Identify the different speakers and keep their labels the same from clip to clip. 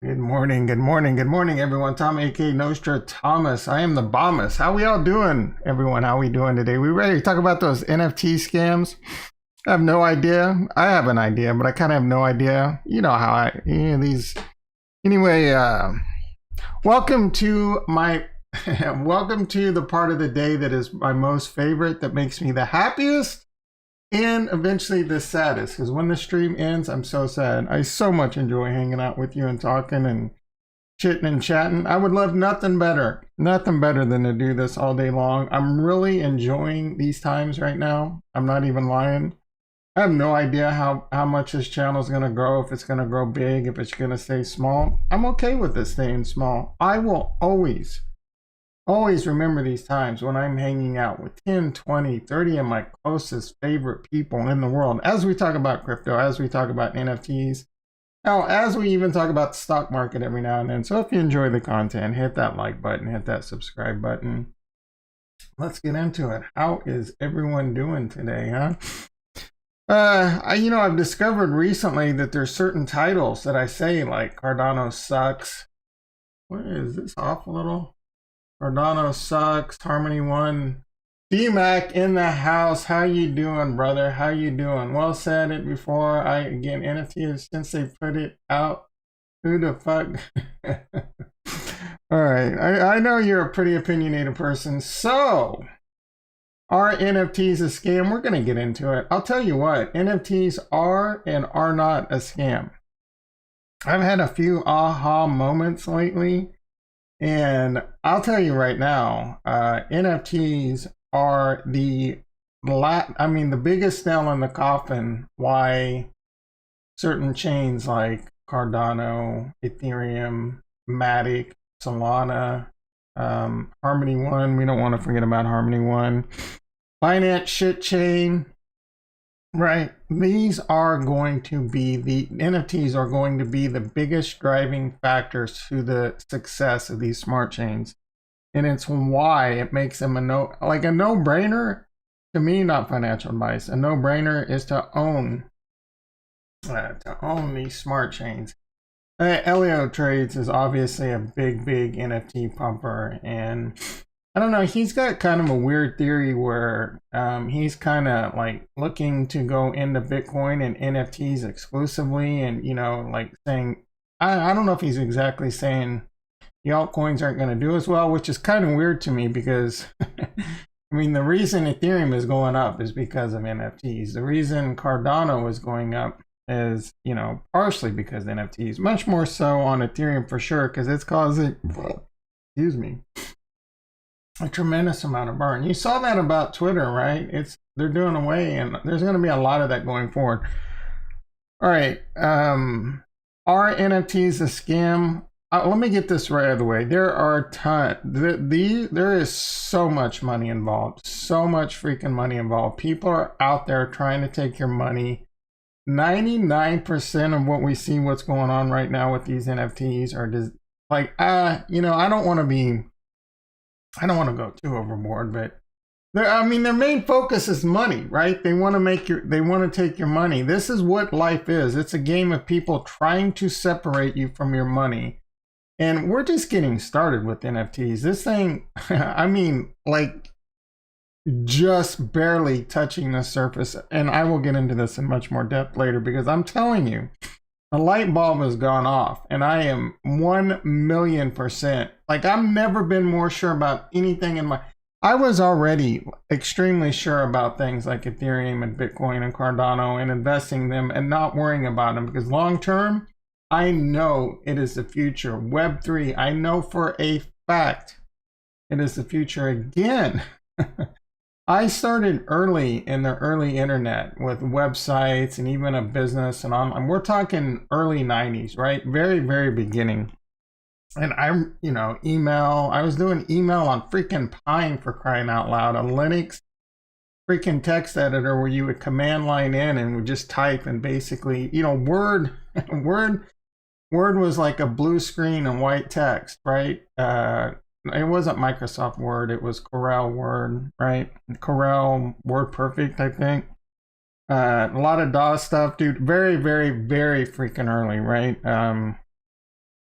Speaker 1: Good morning, good morning, good morning, everyone. Tom, aka Nostra Thomas. I am the Bommus. How we all doing, everyone? How we doing today? We ready to talk about those NFT scams? I have no idea. I have an idea, but I kind of have no idea. You know how these. Anyway, welcome to my, welcome to the part of the day that is my most favorite, that makes me the happiest, and eventually the saddest, because when the stream ends, I'm so sad. I so much enjoy hanging out with you and talking and chitting and chatting. I would love nothing better than to do this all day long. I'm really enjoying these times right now. I'm not even lying. I have no idea how much this channel is going to grow, if it's going to grow big, if it's going to stay small. I'm okay with this staying small. I will always remember these times when I'm hanging out with 10, 20, 30 of my closest favorite people in the world, as we talk about crypto, as we talk about NFTs, now as we even talk about the stock market every now and then. So if you enjoy the content, hit that like button, hit that subscribe button. Let's get into it. How is everyone doing today, huh? I've discovered recently that there's certain titles that I say, like Cardano sucks. What is this off a little? Cardano sucks. Harmony One. D-Mac in the house. How you doing, brother? How you doing? Well, said it before. Again, NFTs, since they put it out, who the fuck? All right. I know you're a pretty opinionated person. So, are NFTs a scam? We're going to get into it. I'll tell you what. NFTs are and are not a scam. I've had a few aha moments lately. And I'll tell you right now, NFTs are the biggest nail in the coffin why certain chains like Cardano, Ethereum, Matic, Solana, Harmony One, we don't want to forget about Harmony One, Binance shit chain, right? These are going to be the NFTs are going to be the biggest driving factors to the success of these smart chains. And it's why it makes them a no-brainer to me, not financial advice. A no-brainer is to own these smart chains. Elio Trades is obviously a big NFT pumper, and I don't know, he's got kind of a weird theory where he's kind of like looking to go into Bitcoin and NFTs exclusively, and like saying, I don't know if he's exactly saying the altcoins aren't going to do as well, which is kind of weird to me because the reason Ethereum is going up is because of NFTs. The reason Cardano is going up is, partially because of NFTs, much more so on Ethereum for sure, because it's causing, excuse me, a tremendous amount of burn. You saw that about Twitter, right? They're doing away, and there's going to be a lot of that going forward. All right, are NFTs a scam? Let me get this right out of the way. There are there is so much money involved, so much freaking money involved. People are out there trying to take your money. 99% of what we see, what's going on right now with these NFTs are just like, I don't want to go too overboard, but their main focus is money, right? They want to take your money. This is what life is. It's a game of people trying to separate you from your money. And we're just getting started with NFTs. This thing, just barely touching the surface. And I will get into this in much more depth later, because I'm telling you, the light bulb has gone off, and I am 1,000,000%. Like, I've never been more sure about anything I was already extremely sure about things like Ethereum and Bitcoin and Cardano and investing them and not worrying about them, because long term, I know it is the future. Web3, I know for a fact it is the future again. I started early in the early internet with websites and even a business, and we're talking early 90s, right? Very, very beginning. And email, I was doing email on freaking Pine, for crying out loud, a Linux freaking text editor where you would command line in and would just type, and basically, Word was like a blue screen and white text, right? It wasn't Microsoft Word, it was Corel Word, right? Corel Word Perfect, I think. A lot of DOS stuff, dude. Very, very, very freaking early, right?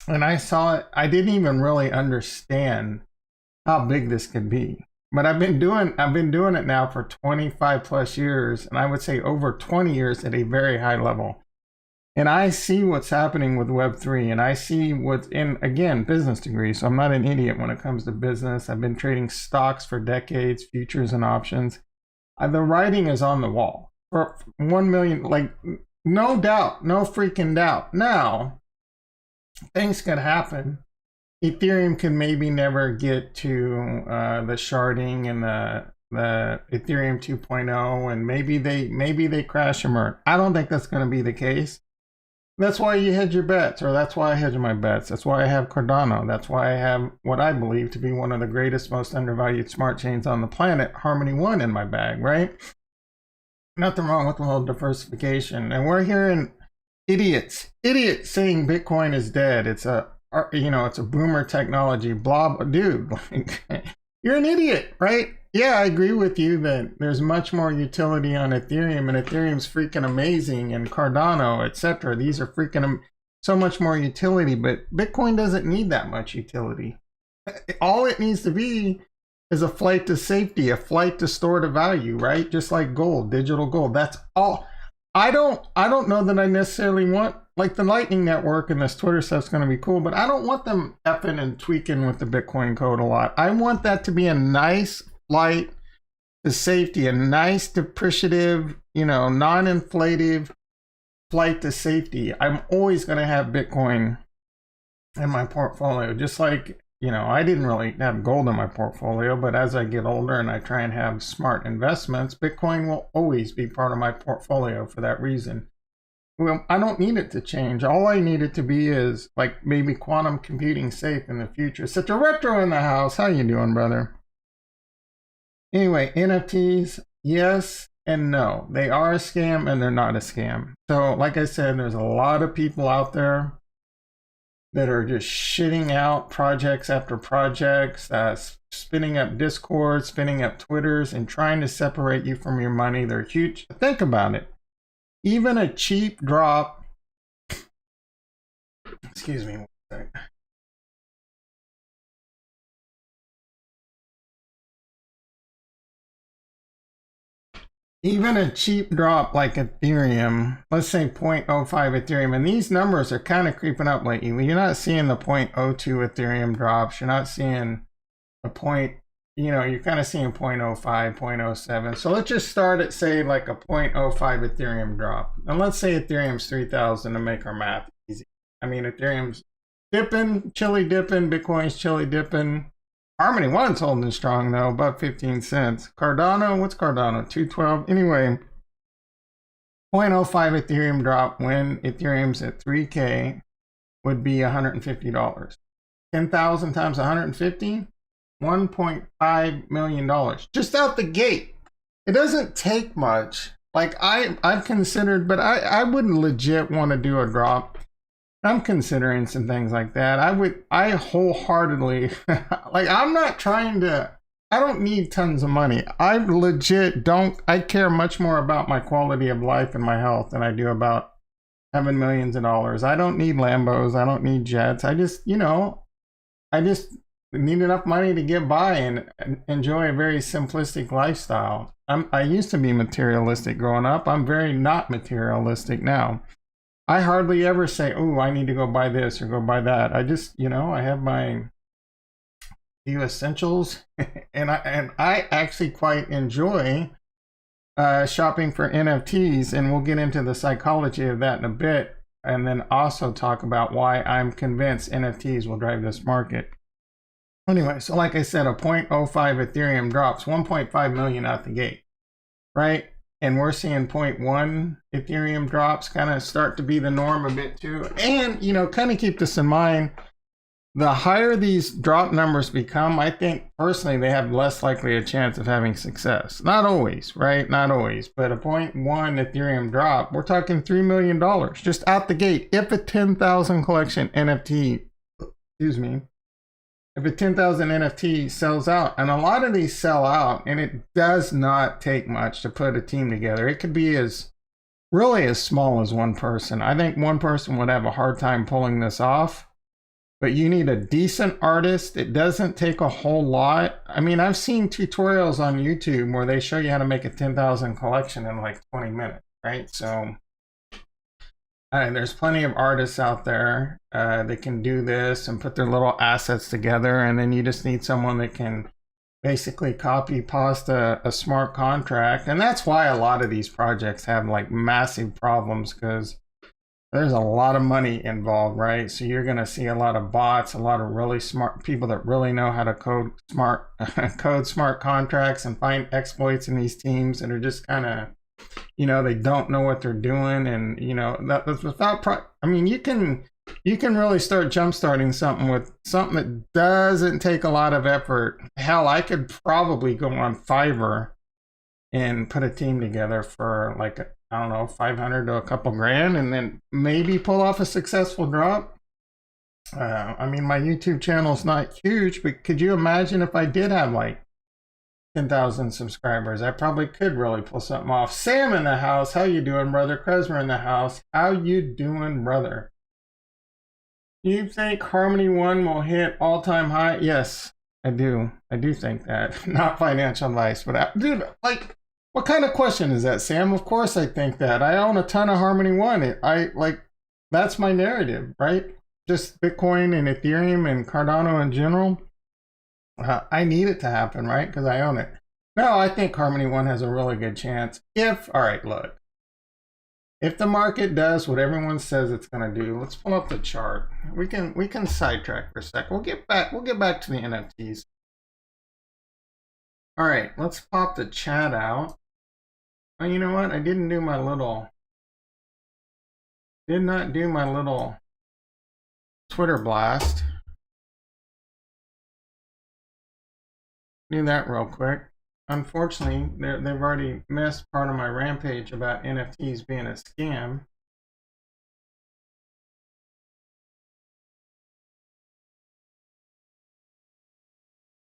Speaker 1: and I saw it. I didn't even really understand how big this could be. But I've been doing it now for 25 plus years, and I would say over 20 years at a very high level. And I see what's happening with Web3, and I see what's in, again, business degree. So I'm not an idiot when it comes to business. I've been trading stocks for decades, futures and options. The writing is on the wall for 1 million, like, no doubt, no freaking doubt. Now, things could happen. Ethereum can maybe never get to the sharding and the Ethereum 2.0, and maybe they crash and burn. I don't think that's going to be the case. That's why you hedge your bets, or that's why I hedge my bets. That's why I have Cardano. That's why I have what I believe to be one of the greatest, most undervalued smart chains on the planet, Harmony One, in my bag, right? Nothing wrong with a little diversification. And we're hearing idiots saying Bitcoin is dead. It's a boomer technology. Blah, dude, like, you're an idiot, right? Yeah, I agree with you that there's much more utility on Ethereum, and Ethereum's freaking amazing, and Cardano, etc. These are freaking so much more utility, but Bitcoin doesn't need that much utility. All it needs to be is a flight to safety, a flight to store to value, right? Just like gold, digital gold. That's all. I don't know that I necessarily want, like, the Lightning Network and this Twitter stuff's going to be cool, but I don't want them effing and tweaking with the Bitcoin code a lot. I want that to be a nice flight to safety, a nice depreciative, non-inflative flight to safety. I'm always going to have Bitcoin in my portfolio, just like, I didn't really have gold in my portfolio, but as I get older and I try and have smart investments, Bitcoin will always be part of my portfolio for that reason. Well, I don't need it to change. All I need it to be is, like, maybe quantum computing safe in the future. Such a retro in the house. How you doing, brother? Anyway, NFTs, yes and no. They are a scam and they're not a scam. So, like I said, there's a lot of people out there that are just shitting out projects after projects, spinning up Discord, spinning up Twitters, and trying to separate you from your money. They're huge. Think about it. Even a cheap drop, excuse me one second. Even a cheap drop like Ethereum, let's say 0.05 Ethereum, and these numbers are kind of creeping up lately. You're not seeing the 0.02 Ethereum drops. You're not seeing a point, you're kind of seeing 0.05, 0.07. So let's just start at, say, like a 0.05 Ethereum drop. And let's say Ethereum's 3,000 to make our math easy. I mean, Ethereum's dipping, chilly dipping, Bitcoin's chilly dipping. Harmony One's holding strong though, above 15 cents. Cardano, what's Cardano? 212. Anyway, 0.05 Ethereum drop when Ethereum's at 3K would be $150. 10,000 times 150, $1.5 million. Just out the gate. It doesn't take much. Like, I've considered, but I wouldn't legit want to do a drop. I'm considering some things like that. I wholeheartedly, like, I don't need tons of money. I legit I care much more about my quality of life and my health than I do about having millions of dollars. I don't need Lambos. I don't need jets. I just need enough money to get by and enjoy a very simplistic lifestyle. I used to be materialistic growing up. I'm very not materialistic now. I hardly ever say, oh, I need to go buy this or go buy that. I just, I have my few essentials and I actually quite enjoy shopping for NFTs, and we'll get into the psychology of that in a bit, and then also talk about why I'm convinced NFTs will drive this market. Anyway, so like I said, a 0.05 Ethereum drops 1.5 million out the gate, right? And we're seeing 0.1 Ethereum drops kind of start to be the norm a bit too. And, kind of keep this in mind, the higher these drop numbers become, I think personally they have less likely a chance of having success. Not always, right? Not always. But a 0.1 Ethereum drop, we're talking $3 million just out the gate. If a 10,000 collection NFT, if a 10,000 NFT sells out, and a lot of these sell out, and it does not take much to put a team together. It could be really as small as one person. I think one person would have a hard time pulling this off. but you need a decent artist. It doesn't take a whole lot. I mean, I've seen tutorials on YouTube where they show you how to make a 10,000 collection in like 20 minutes, right? So there's plenty of artists out there that can do this and put their little assets together, and then you just need someone that can basically copy pasta a smart contract. And that's why a lot of these projects have like massive problems, because there's a lot of money involved, right? So you're going to see a lot of bots, a lot of really smart people that really know how to code smart contracts and find exploits in these teams that are just kind of, you know, they don't know what they're doing. And, you know, I mean, you can really start jumpstarting something with something that doesn't take a lot of effort. Hell, I could probably go on Fiverr and put a team together for like, I don't know, 500 to a couple grand, and then maybe pull off a successful drop. I mean, my YouTube channel is not huge, but could you imagine if I did have like 10,000 subscribers? I probably could really pull something off. Sam in the house. How you doing, brother? Krezmer in the house. How you doing, brother? You think Harmony One will hit all-time high? Yes, I do. I do think that. Not financial advice, but dude, like, what kind of question is that, Sam? Of course I think that. I own a ton of Harmony One. That's my narrative, right? Just Bitcoin and Ethereum and Cardano in general. I need it to happen, right? Because I own it. No, I think Harmony One has a really good chance. All right, look. If the market does what everyone says it's going to do, let's pull up the chart. We can sidetrack for a sec. We'll get back to the NFTs. All right, let's pop the chat out. Oh, you know what? I did not do my little Twitter blast. Do that real quick. Unfortunately, they've already missed part of my rampage about NFTs being a scam.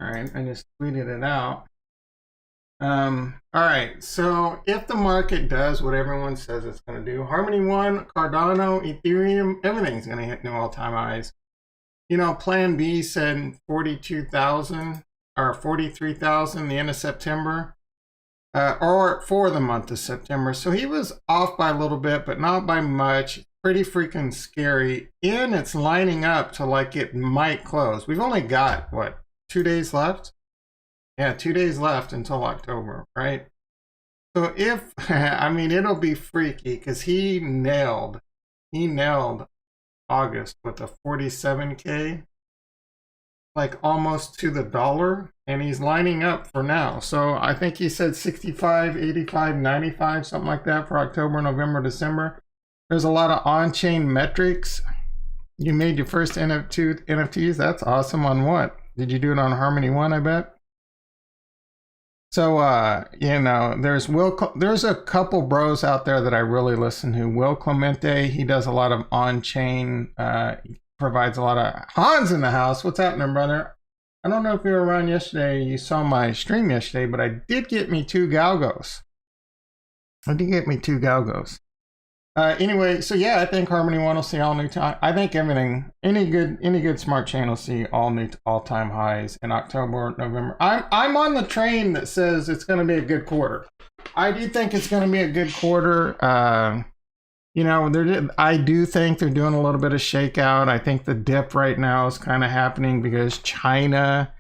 Speaker 1: All right, I just tweeted it out. All right, so if the market does what everyone says it's going to do, Harmony One, Cardano, Ethereum, everything's going to hit new all-time highs. You know, Plan B said 42,000 or 43,000 the end of September, or for the month of September. So he was off by a little bit, but not by much. Pretty freaking scary. And it's lining up to like it might close. We've only got, what, 2 days left? Yeah, 2 days left until October, right? So if, I mean, it'll be freaky because he nailed August with a 47K, like almost to the dollar, and he's lining up for now. So I think he said 65, 85, 95, something like that for October, November, December. There's a lot of on-chain metrics. You made your first NFTs. That's awesome. On what? Did you do it on Harmony One, I bet? So, you know, there's a couple bros out there that I really listen to. Will Clemente, he does a lot of on-chain, provides a lot of Hans in the house. What's happening, brother? I don't know if you were around yesterday. You saw my stream yesterday, but I did get me 2 Galgos. Anyway, so yeah, I think Harmony One will see all new time. I think everything, any good smart chain will see all new all-time highs in October, November. I'm on the train that says it's going to be a good quarter. I do think it's going to be a good quarter. You know, I do think they're doing a little bit of shakeout. I think the dip right now is kind of happening because China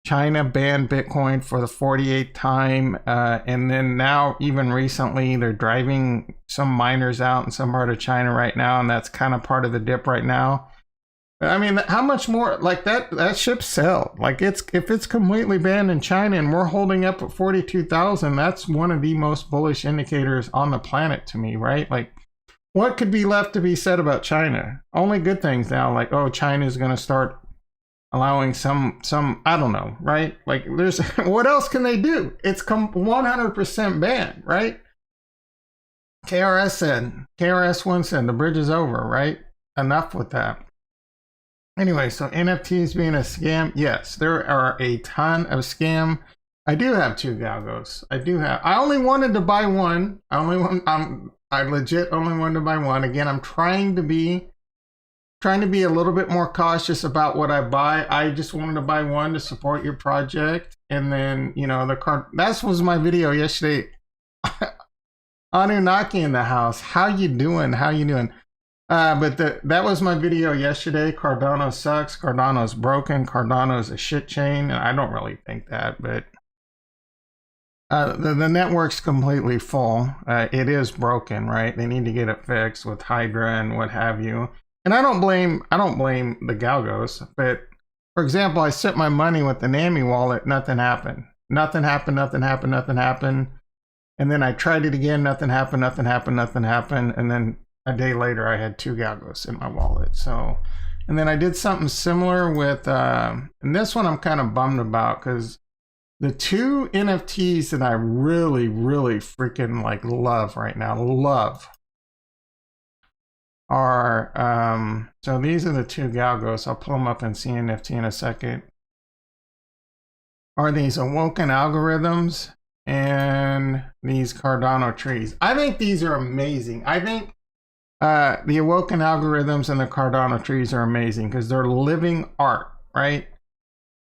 Speaker 1: banned Bitcoin for the 48th time. And then now, even recently, they're driving some miners out in some part of China right now. And that's kind of part of the dip right now. I mean, how much more like that ship sailed? Like if it's completely banned in China and we're holding up at 42,000, that's one of the most bullish indicators on the planet to me, right? Like, what could be left to be said about China? Only good things now, like, oh, China is going to start allowing some, I don't know, right? Like, there's, what else can they do? It's 100% banned, right? KRS-One said, the bridge is over, right? Enough with that. Anyway, so NFTs being a scam, yes, there are a ton of scam. I do have 2 Galgos. I only wanted to buy one. I legit only wanted to buy one. Again, I'm trying to be trying to be a little bit more cautious about what I buy. I just wanted to buy one to support your project. And then, you know, the card, that was my video yesterday. Anunnaki in the house. How you doing? How you doing? But that was my video yesterday. Cardano sucks. Cardano's broken. Cardano's a shit chain. And I don't really think that, but the network's completely full. It is broken, right? They need to get it fixed with Hydra and what have you. And I don't blame the Galgos, but for example, I sent my money with the NAMI wallet, nothing happened. Nothing happened. And then I tried it again, nothing happened. And then a day later, I had 2 Galgos in my wallet. So, and then I did something similar with, and this one I'm kind of bummed about because the 2 NFTs that I really, really freaking like love right now, are, so these are the 2 Galgos. I'll pull them up and see NFT in a second. Are these Awoken Algorithms and these Cardano trees. I think these are amazing. I think the Awoken Algorithms and the Cardano trees are amazing because they're living art, right?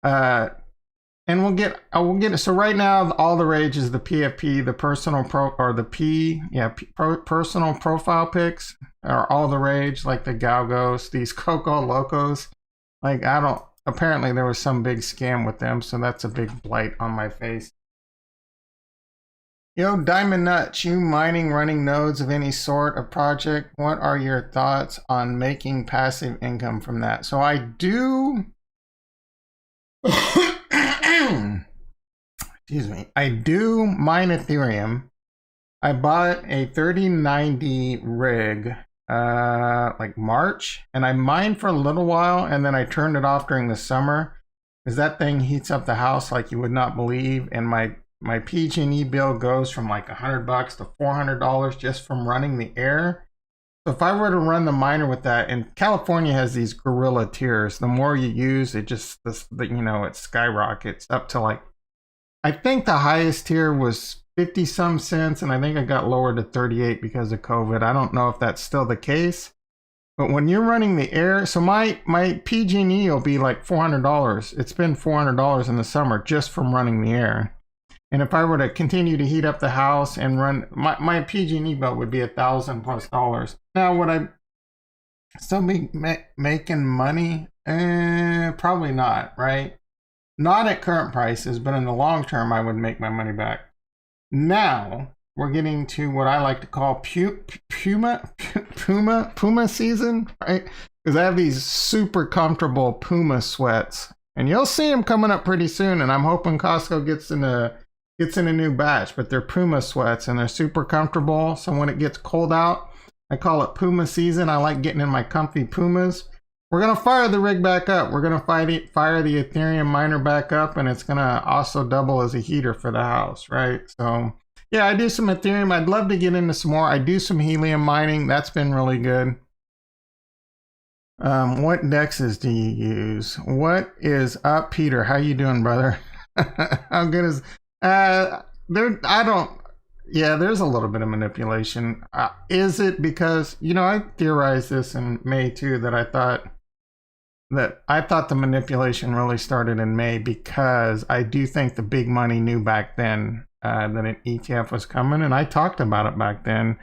Speaker 1: And we'll get it. So right now, all the rage is the PFP, the personal personal profile pics are all the rage, like the Galgos, these Coco Locos. Like apparently there was some big scam with them, so that's a big blight on my face. Yo, Diamond Nuts, you mining, running nodes of any sort of project, what are your thoughts on making passive income from that? So I do, excuse me, I do mine Ethereum. I bought a 3090 rig like March, and I mined for a little while, and then I turned it off during the summer because that thing heats up the house like you would not believe, and my PG&E bill goes from like $100 to $400 just from running the air. So if I were to run the miner with that, and California has these gorilla tiers, the more you use it, just it skyrockets up to like, I think the highest tier was 50 some cents, and I think it got lowered to 38 because of COVID. I don't know if that's still the case, but when you're running the air, so my PG&E will be like $400. It's been $400 in the summer just from running the air. And if I were to continue to heat up the house and run, my PG&E bill would be $1,000+. Now, would I still be making money? Probably not, right? Not at current prices, but in the long term, I would make my money back. Now, we're getting to what I like to call Puma season, right? Because I have these super comfortable Puma sweats. And you'll see them coming up pretty soon, and I'm hoping Costco gets in a new batch, but they're Puma sweats and they're super comfortable. So when it gets cold out, I call it Puma season. I like getting in my comfy Pumas. We're going to fire the rig back up. We're going to fire the Ethereum miner back up, and it's going to also double as a heater for the house, right? So yeah, I do some Ethereum. I'd love to get into some more. I do some helium mining. That's been really good. What dexes do you use? What is up, Peter? How you doing, brother? How good is... there's a little bit of manipulation. Is it because, I theorized this in May too, that I thought the manipulation really started in May because I do think the big money knew back then that an ETF was coming, and I talked about it back then.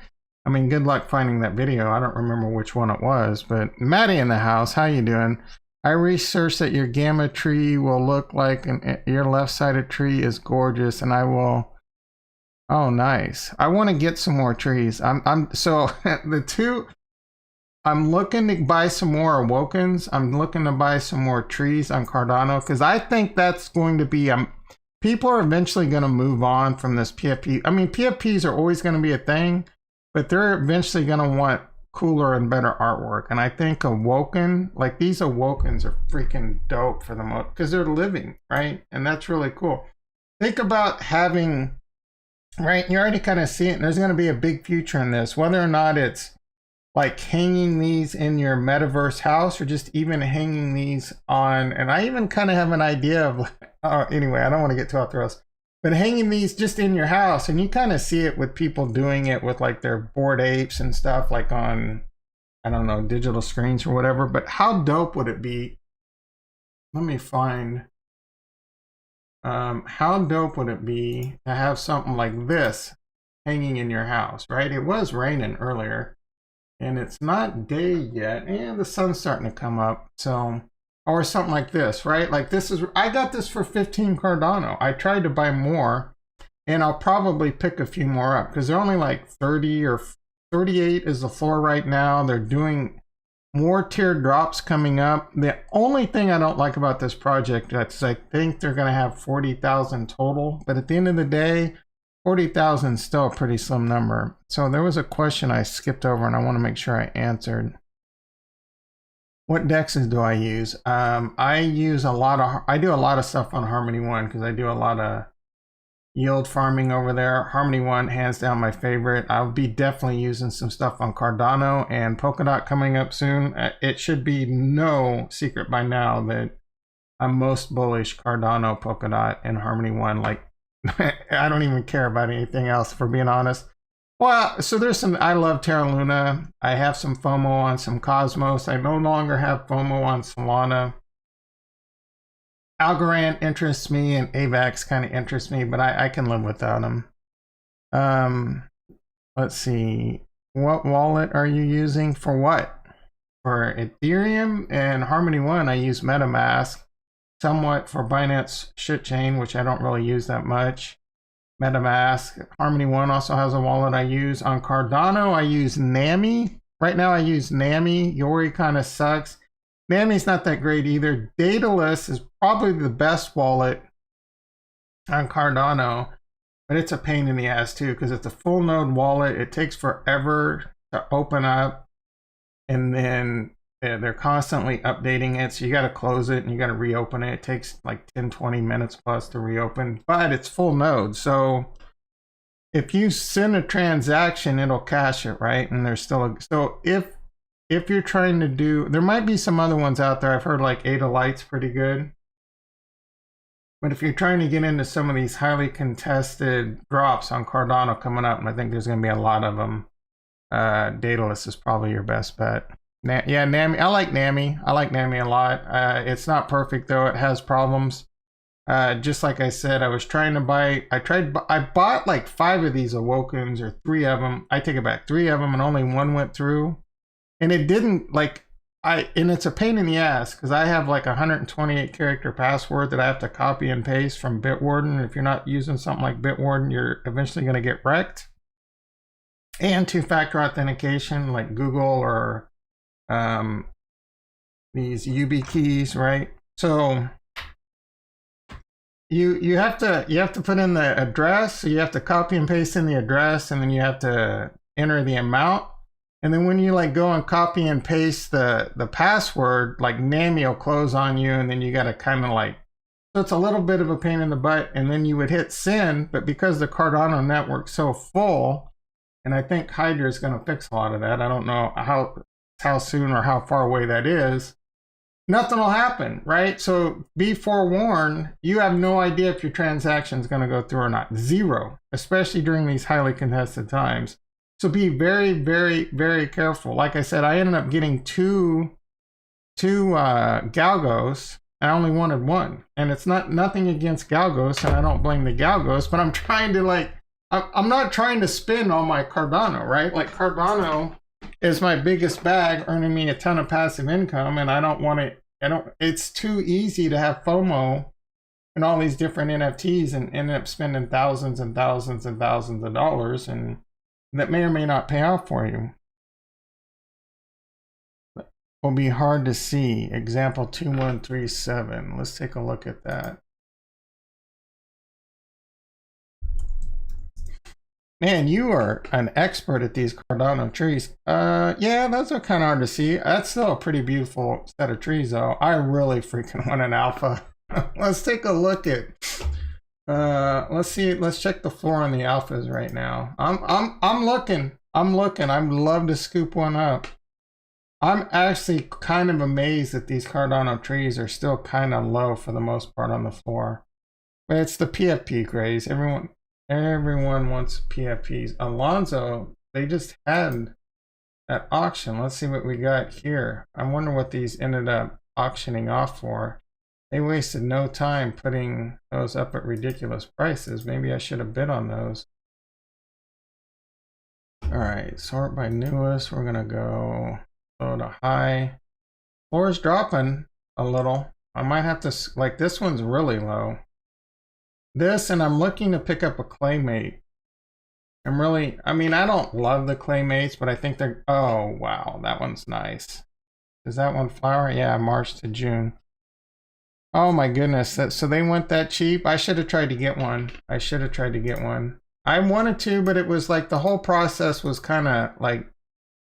Speaker 1: I mean, good luck finding that video. I don't remember which one it was, but Maddie in the house, how you doing? I researched that your gamma tree will look like your left-sided tree is gorgeous, and I will. Oh, nice. I want to get some more trees. So the two. I'm looking to buy some more Awokens. I'm looking to buy some more trees on Cardano because I think that's going to be. People are eventually going to move on from this PFP. I mean, PFPs are always going to be a thing, but they're eventually going to want cooler and better artwork, and I think Awoken, like these Awokens, are freaking dope for the most because they're living, right? And that's really cool. Think about having, right? You already kind of see it. There's going to be a big future in this, whether or not it's like hanging these in your metaverse house or just even hanging these on. And I even kind of have an idea of, anyway, I don't want to get too off the rails. But hanging these just in your house, and you kind of see it with people doing it with like their Bored Apes and stuff, like on I don't know, digital screens or whatever. But how dope would it be? Let me find. How dope would it be to have something like this hanging in your house, right? It was raining earlier and it's not day yet and the sun's starting to come up. So, or something like this, right? Like this is, I got this for 15 Cardano. I tried to buy more and I'll probably pick a few more up because they're only like 30 or 38 is the floor right now. They're doing more tiered drops coming up. The only thing I don't like about this project is I think they're going to have 40,000 total, but at the end of the day, 40,000 is still a pretty slim number. So there was a question I skipped over and I want to make sure I answered. What dexes do I use? I use I do a lot of stuff on Harmony One because I do a lot of yield farming over there. Harmony One, hands down my favorite. I'll be definitely using some stuff on Cardano and Polkadot coming up soon. It should be no secret by now that I'm most bullish Cardano, Polkadot, and Harmony One. Like, I don't even care about anything else, for being honest. Well, so there's some, I love Terra Luna. I have some FOMO on some Cosmos. I no longer have FOMO on Solana. Algorand interests me and AVAX kind of interests me, but I can live without them. Let's see. What wallet are you using for what? For Ethereum and Harmony One, I use MetaMask. Somewhat for Binance Shit Chain, which I don't really use that much. MetaMask. Harmony One also has a wallet I use. On Cardano, I use Nami. Right now I use Nami. Yori kind of sucks. Nami's not that great either. Daedalus is probably the best wallet on Cardano, but it's a pain in the ass too because it's a full node wallet. It takes forever to open up, and then they're constantly updating it. So you got to close it and you got to reopen it. It takes like 10-20 minutes plus to reopen, but it's full node. So if you send a transaction, it'll cache it, right? And there's still so if you're trying to do, there might be some other ones out there. I've heard like Ada Light's pretty good. But if you're trying to get into some of these highly contested drops on Cardano coming up, and I think there's going to be a lot of them, Daedalus is probably your best bet. Yeah, Nami. I like Nami. I like Nami a lot. It's not perfect though. It has problems. Just like I said, I was trying to buy, I bought like 5 of these Awokens or 3 of them. I take it back, 3 of them and only 1 went through. And it didn't, like, and it's a pain in the ass because I have like a 128 character password that I have to copy and paste from Bitwarden. If you're not using something like Bitwarden, you're eventually going to get wrecked. And 2-factor authentication like Google or these YubiKeys, right? So you have to put in the address. So you have to copy and paste in the address, and then you have to enter the amount. And then when you like go and copy and paste the password, like Nami will close on you, and then you got to kind of like, so it's a little bit of a pain in the butt. And then you would hit send, but because the Cardano network's so full, and I think Hydra is going to fix a lot of that. I don't know how soon or how far away that is. Nothing will happen, right? So be forewarned. You have no idea if your transaction is going to go through or not. Zero, especially during these highly contested times. So be very, very, very careful. Like I said, I ended up getting two Galgos. I only wanted 1, and it's nothing against Galgos, and I don't blame the Galgos, but I'm trying to like, I'm not trying to spend all my Cardano, right? Like Cardano is my biggest bag, earning me a ton of passive income, and I don't want it. It's too easy to have FOMO and all these different NFTs and end up spending thousands and thousands and thousands of dollars, and that may or may not pay off for you. Will be hard to see. Example 2137. Let's take a look at that. Man, you are an expert at these Cardano trees. Yeah, those are kind of hard to see. That's still a pretty beautiful set of trees, though. I really freaking want an alpha. Let's take a look at. Let's see. Let's check the floor on the alphas right now. I'm looking. I'd love to scoop one up. I'm actually kind of amazed that these Cardano trees are still kind of low for the most part on the floor. But it's the PFP craze. Everyone wants PFPs. Alonzo, they just had at auction. Let's see what we got here. I wonder what these ended up auctioning off for. They wasted no time putting those up at ridiculous prices. Maybe I should have bid on those. All right, sort by newest. We're gonna go low to high. Floor is dropping a little. I might have to, like, this one's really low. This, and I'm looking to pick up a Claymate. I'm really, I mean, I don't love the Claymates, but I think they're, oh, wow, that one's nice. Is that one flower? Yeah, March to June. Oh my goodness, so they went that cheap? I should have tried to get one. I should have tried to get one. I wanted to, but it was like the whole process was kind of like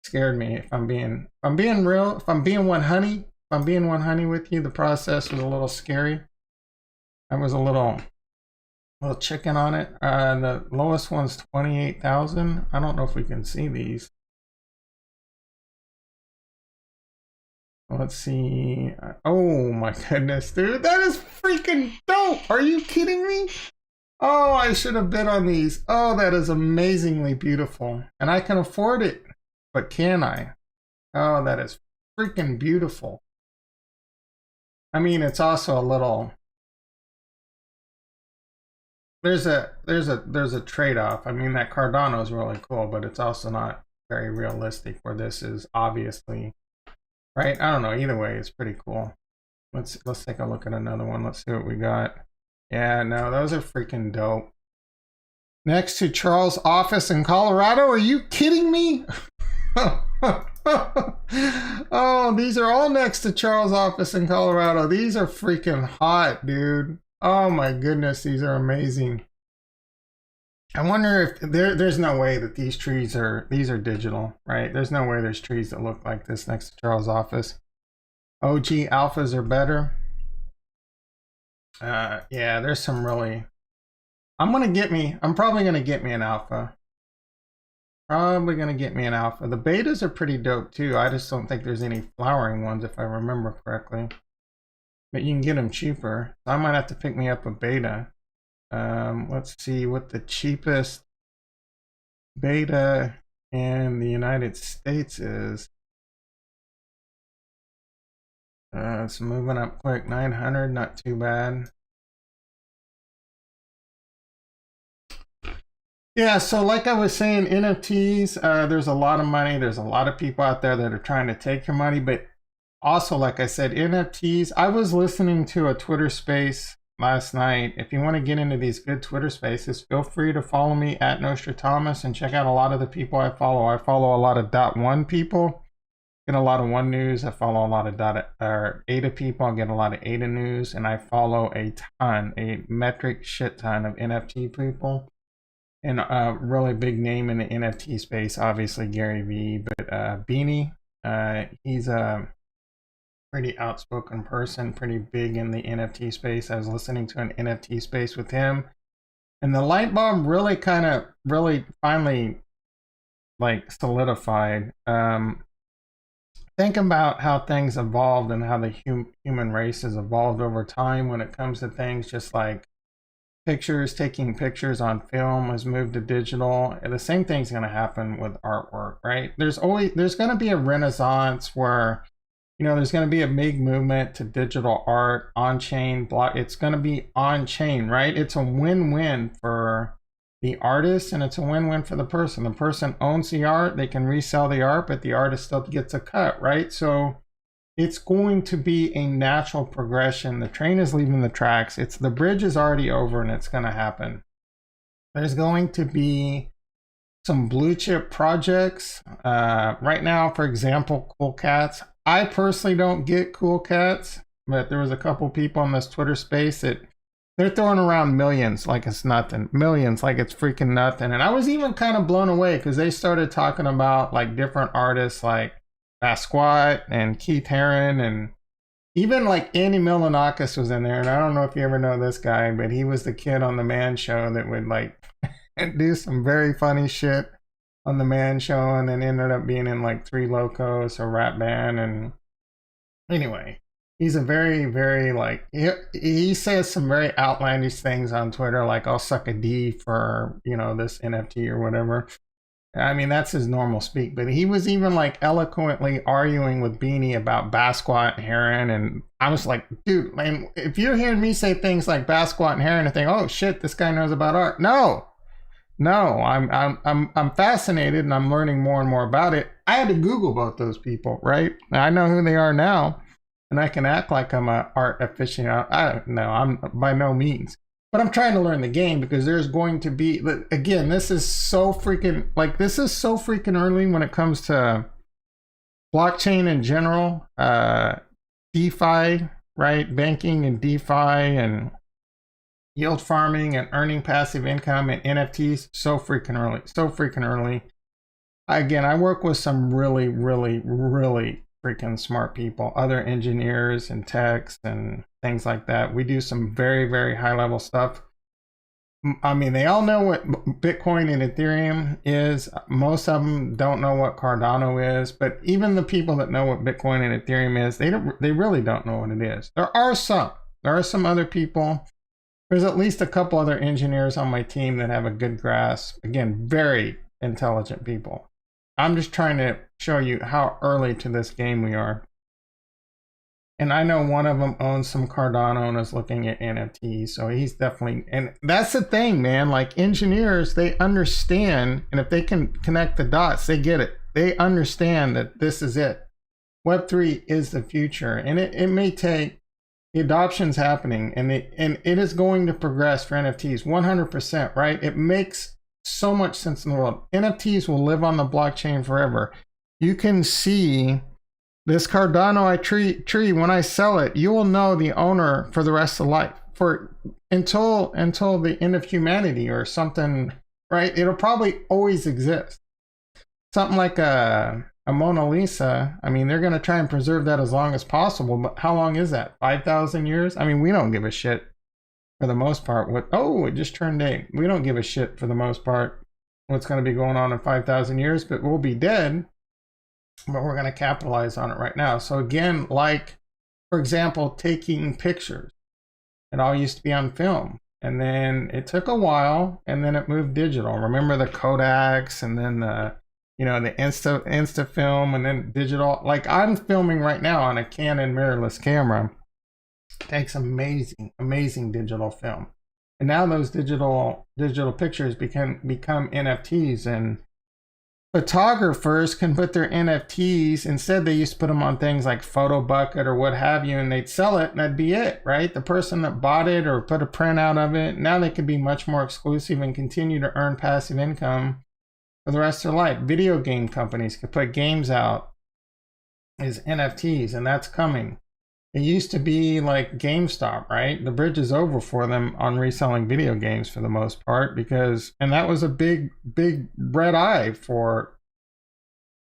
Speaker 1: scared me. If I'm being real, if I'm being one honey with you, the process was a little scary. I was a little chicken on it. The lowest one's 28,000. I don't know if we can see these. Let's see. Oh my goodness, dude, that is freaking dope. Are you kidding me? Oh, I should have bid on these. Oh, that is amazingly beautiful. And I can afford it, but can I? Oh, that is freaking beautiful. I mean, it's also a little, there's a trade-off. I mean, that Cardano is really cool, but it's also not very realistic where this is obviously, right? I don't know. Either way, it's pretty cool. Let's take a look at another one. Let's see what we got. Yeah, no, those are freaking dope. Next to Charles' office in Colorado. Are you kidding me? Oh, these are all next to Charles' office in Colorado. These are freaking hot, dude. Oh my goodness, these are amazing. I wonder if there's no way that these are digital, right? There's no way there's trees that look like this next to Charles' office. OG alphas are better. Yeah, there's some really, I'm probably gonna get me an alpha. Probably gonna get me an alpha. The betas are pretty dope too. I just don't think there's any flowering ones if I remember correctly. But you can get them cheaper. So I might have to pick me up a beta. Let's see what the cheapest beta in the United States is. It's moving up quick. 900, not too bad. Yeah, so like I was saying, NFTs, there's a lot of money. There's a lot of people out there that are trying to take your money. But also, like I said, NFTs, I was listening to a Twitter space last night. If you want to get into these good Twitter spaces, feel free to follow me at Nostradamus and check out a lot of the people I follow. I follow a lot of .1 people, get a lot of One News. I follow a lot of ADA people. I get a lot of ADA news, and I follow a metric shit ton of NFT people. And a really big name in the NFT space, obviously Gary Vee, but Beanie, he's a pretty outspoken person, pretty big in the NFT space. I was listening to an NFT space with him, and the light bulb really finally like solidified. Think about how things evolved and how the human race has evolved over time when it comes to things just like taking pictures on film has moved to digital. And the same thing's going to happen with artwork, right? There's going to be a renaissance where, you know, there's going to be a big movement to digital art, on-chain block. It's going to be on-chain, right? It's a win-win for the artist and it's a win-win for the person. The person owns the art, they can resell the art, but the artist still gets a cut, right? So it's going to be a natural progression. The train is leaving the tracks. The bridge is already over and it's going to happen. There's going to be some blue chip projects. Right now, for example, Cool Cats. I personally don't get Cool Cats, but there was a couple people in this Twitter space that they're throwing around millions like it's nothing. Millions like it's freaking nothing. And I was even kind of blown away because they started talking about like different artists like Sasquatch and Keith Haring, and even like Andy Milonakis was in there. And I don't know if you ever know this guy, but he was the kid on the Man Show that would like do some very funny shit on the Man Show, and then ended up being in like Three Locos, a rap band. And anyway, he's a very, very like, he says some very outlandish things on Twitter, like I'll suck a D for, you know, this NFT or whatever. I mean, that's his normal speak, but he was even like eloquently arguing with Beanie about Basquiat and Heron, and I was like, dude, man, if you're hearing me say things like Basquiat and Heron and think, oh shit, this guy knows about art. No, I'm fascinated and I'm learning more and more about it. I had to Google both those people, right? I know who they are now, and I can act like I'm an art aficionado. I don't know, I'm by no means. But I'm trying to learn the game because there's going to be, again, this is so freaking early when it comes to blockchain in general, DeFi, right? Banking and DeFi and yield farming and earning passive income and NFTs. So freaking early. Again, I work with some really freaking smart people, other engineers and techs and things like that. We do some very high level stuff. I mean, they all know what Bitcoin and Ethereum is. Most of them don't know what Cardano is, but even the people that know what Bitcoin and Ethereum is, they really don't know what it is. There are some other people. There's at least a couple other engineers on my team that have a good grasp. Again, very intelligent people. I'm just trying to show you how early to this game we are. And I know one of them owns some Cardano and is looking at NFTs. So he's definitely, and that's the thing, man. Like engineers, they understand, and if they can connect the dots, they get it. They understand that this is it. Web3 is the future, and it may take, the adoption's happening, and it is going to progress for NFTs 100%, right? It makes so much sense in the world. NFTs will live on the blockchain forever. You can see this Cardano tree, when I sell it, you will know the owner for the rest of life, for until the end of humanity or something, right? It'll probably always exist. Something like a Mona Lisa, I mean, they're going to try and preserve that as long as possible, but how long is that? 5,000 years? I mean, we don't give a shit for the most part. It just turned 8. We don't give a shit for the most part what's going to be going on in 5,000 years, but we'll be dead. But we're going to capitalize on it right now. So again, like, for example, taking pictures. It all used to be on film. And then it took a while, and then it moved digital. Remember the Kodaks, and then the Insta film, and then digital. Like, I'm filming right now on a Canon mirrorless camera. It takes amazing digital film. And now those digital pictures become NFTs, and photographers can put their NFTs, instead they used to put them on things like PhotoBucket or what have you, and they'd sell it and that'd be it, right? The person that bought it or put a print out of it, now they could be much more exclusive and continue to earn passive income for the rest of their life. Video game companies could put games out as NFTs, and that's coming. It used to be like GameStop, right? The bridge is over for them on reselling video games for the most part, and that was a big red eye for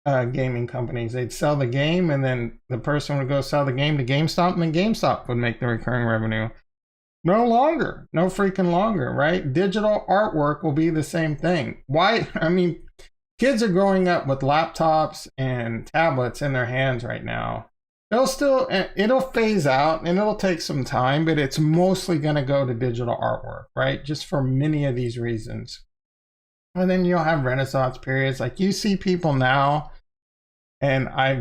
Speaker 1: gaming companies. They'd sell the game, and then the person would go sell the game to GameStop, and then GameStop would make the recurring revenue. No freaking longer, right? Digital artwork will be the same thing. Why? I mean, kids are growing up with laptops and tablets in their hands right now. It'll phase out, and it'll take some time, but it's mostly going to go to digital artwork, right? Just for many of these reasons. And then you'll have Renaissance periods. Like, you see people now, and I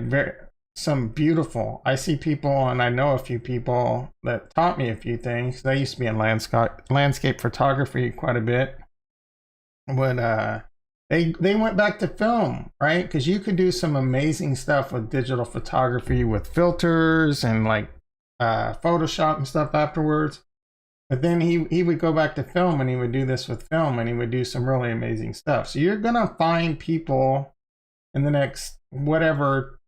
Speaker 1: see people, and I know a few people that taught me a few things. They used to be in landscape photography quite a bit. But they went back to film, right? Because you could do some amazing stuff with digital photography with filters and like Photoshop and stuff afterwards. But then he would go back to film, and he would do this with film, and he would do some really amazing stuff. So you're gonna find people in the next whatever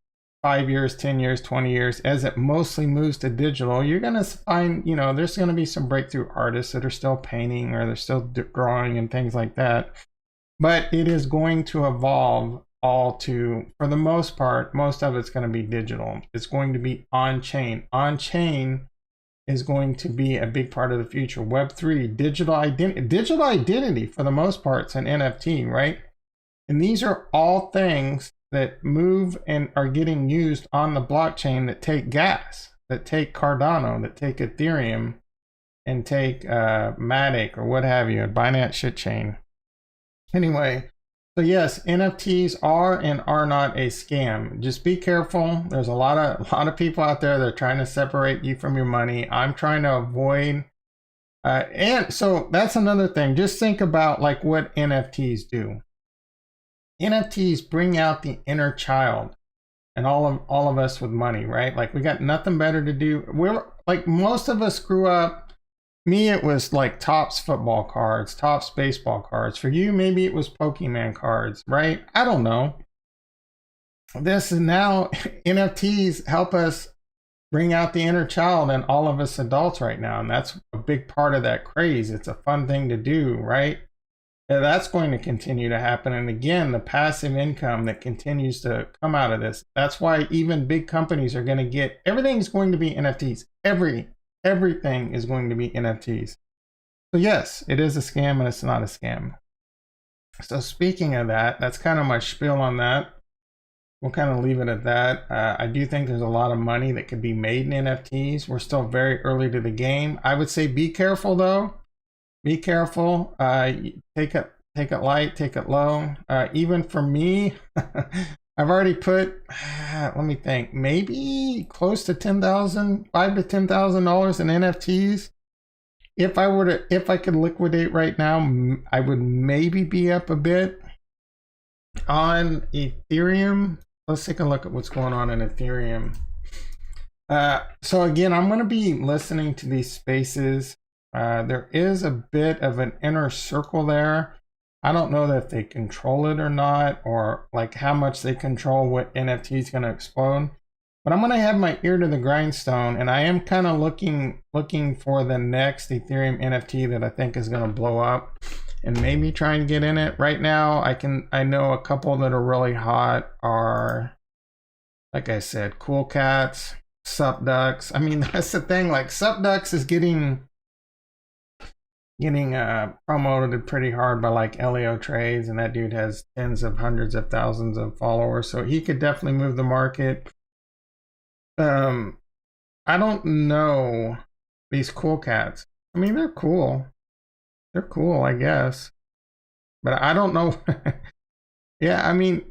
Speaker 1: 5 years, 10 years, 20 years, as it mostly moves to digital, you're gonna find, there's gonna be some breakthrough artists that are still painting, or they're still drawing and things like that. But it is going to evolve for the most part, most of it's going to be digital. It's going to be on-chain. On-chain is going to be a big part of the future. Web3, digital identity for the most part, it's an NFT, right? And these are all things that move and are getting used on the blockchain that take gas, that take Cardano, that take Ethereum, and take Matic or what have you, a Binance shit chain. Anyway, So yes, NFTs are and are not a scam. Just be careful. There's a lot of people out there that are trying to separate you from your money. I'm trying to avoid. And so that's another thing. Just think about like what NFTs do. NFTs bring out the inner child and all of us with money, right? Like we got nothing better to do. We're like most of us grew up. Me, it was like Topps football cards, Topps baseball cards. For you, maybe it was Pokemon cards, right? I don't know. This is now NFTs help us bring out the inner child in all of us adults right now. And that's a big part of that craze. It's a fun thing to do, right? And that's going to continue to happen. And again, the passive income that continues to come out of this. That's why even big companies are going to get, everything's going to be NFTs. Everything is going to be NFTs. So yes, it is a scam and it's not a scam. So speaking of that, that's kind of my spiel on that. We'll kind of leave it at that. I do think there's a lot of money that could be made in NFTs. We're still very early to the game. I would say be careful though. Be careful. Take it light, take it low. Even for me, I've already put, let me think, maybe close to $5,000 to $10,000 in NFTs. If I could liquidate right now, I would maybe be up a bit. On Ethereum, let's take a look at what's going on in Ethereum. So again, I'm going to be listening to these spaces. There is a bit of an inner circle there. I don't know that they control it or not, or like how much they control what NFT is going to explode. But I'm going to have my ear to the grindstone, and I am kind of looking for the next Ethereum NFT that I think is going to blow up, and maybe try and get in it. Right now, I know a couple that are really hot are, like I said, Cool Cats, Supducks. I mean, that's the thing. Like Supducks is getting promoted pretty hard by like Leo Trades, and that dude has tens of hundreds of thousands of followers, so he could definitely move the market. I don't know these Cool Cats. I mean, they're cool, I guess, but I don't know. Yeah, I mean,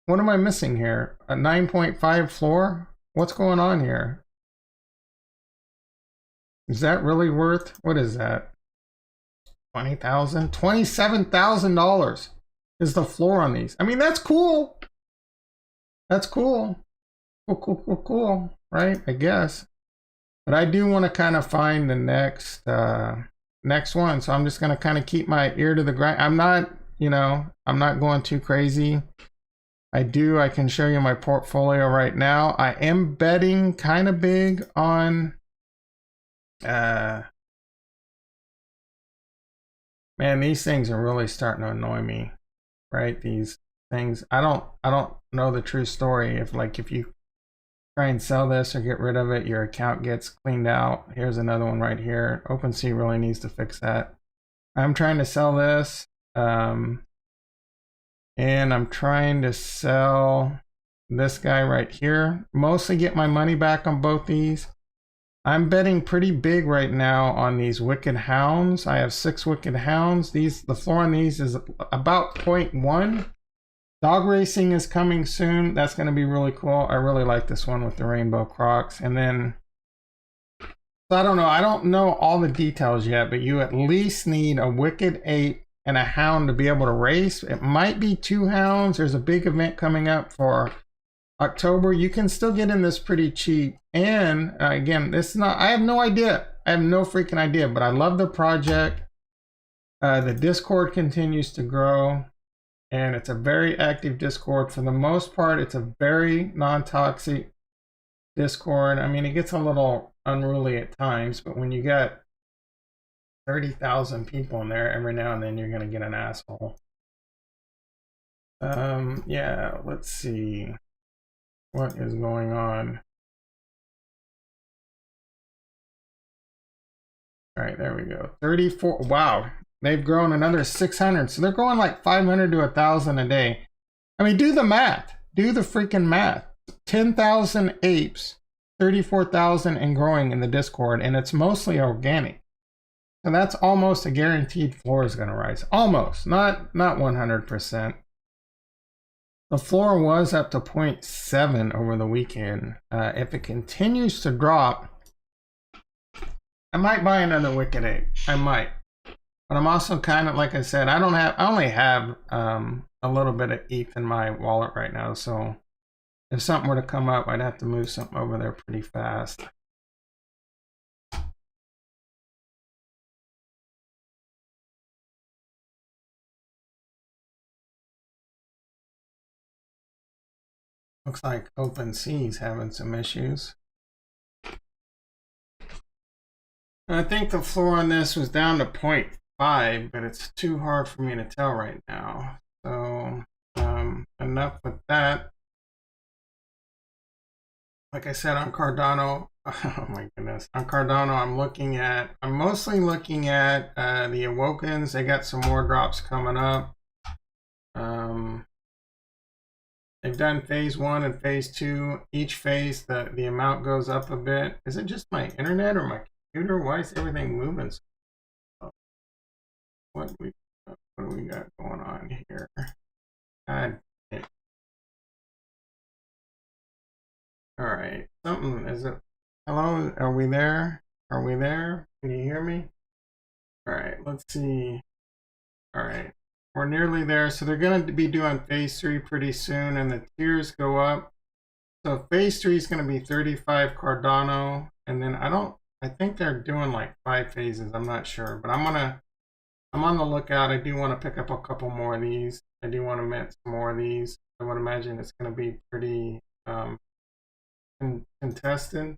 Speaker 1: what am I missing here? A 9.5 floor? What's going on here? Is that really worth, what is that? $20,000, $27,000 is the floor on these. I mean, that's cool. That's cool. Cool, right? I guess. But I do want to kind of find the next one. So I'm just going to kind of keep my ear to the ground. I'm not going too crazy. I can show you my portfolio right now. I am betting kind of big on man, these things are really starting to annoy me, right? These things, I don't know the true story. If you try and sell this or get rid of it, your account gets cleaned out. Here's another one right here. OpenSea really needs to fix that. I'm trying to sell this, and I'm trying to sell this guy right here. Mostly get my money back on both these. I'm betting pretty big right now on these Wicked Hounds. I have 6 Wicked Hounds. The floor on these is about 0.1. Dog racing is coming soon. That's going to be really cool. I really like this one with the rainbow Crocs. And then, so I don't know. I don't know all the details yet, but you at least need a Wicked Ape and a Hound to be able to race. It might be 2 Hounds. There's a big event coming up for October. You can still get in this pretty cheap. And again, I have no idea. I have no freaking idea, but I love the project. The Discord continues to grow, and it's a very active Discord. For the most part, it's a very non-toxic Discord. I mean, it gets a little unruly at times, but when you got 30,000 people in there, every now and then you're going to get an asshole. Yeah, let's see. What is going on? All right, there we go. 34. Wow, they've grown another 600. So they're growing like 500 to 1,000 a day. I mean, do the math. Do the freaking math. 10,000 apes, 34,000 and growing in the Discord, and it's mostly organic. So that's almost a guaranteed floor is going to rise. Almost, not 100%. The floor was up to 0.7 over the weekend. If it continues to drop, I might buy another Wicked Ape. I might. But I'm also kind of, like I said, I only have a little bit of ETH in my wallet right now. So if something were to come up, I'd have to move something over there pretty fast. Looks like OpenSea's having some issues. I think the floor on this was down to 0.5, but it's too hard for me to tell right now. So enough with that. Like I said, on Cardano, oh my goodness, on Cardano, I'm mostly looking at the Awokens. They got some more drops coming up. They've done phase 1 and phase 2. Each phase, the amount goes up a bit. Is it just my internet or my computer? Why is everything moving? What do we got going on here? God. All right, something is it? Hello, are we there? Are we there? Can you hear me? All right, let's see. All right, we're nearly there. So they're going to be doing phase 3 pretty soon, and the tiers go up. So phase 3 is going to be 35 Cardano, and then I think they're doing like 5 phases. I'm not sure, but I'm on the lookout. I do want to pick up a couple more of these. I do want to mint some more of these. I would imagine it's going to be pretty congested.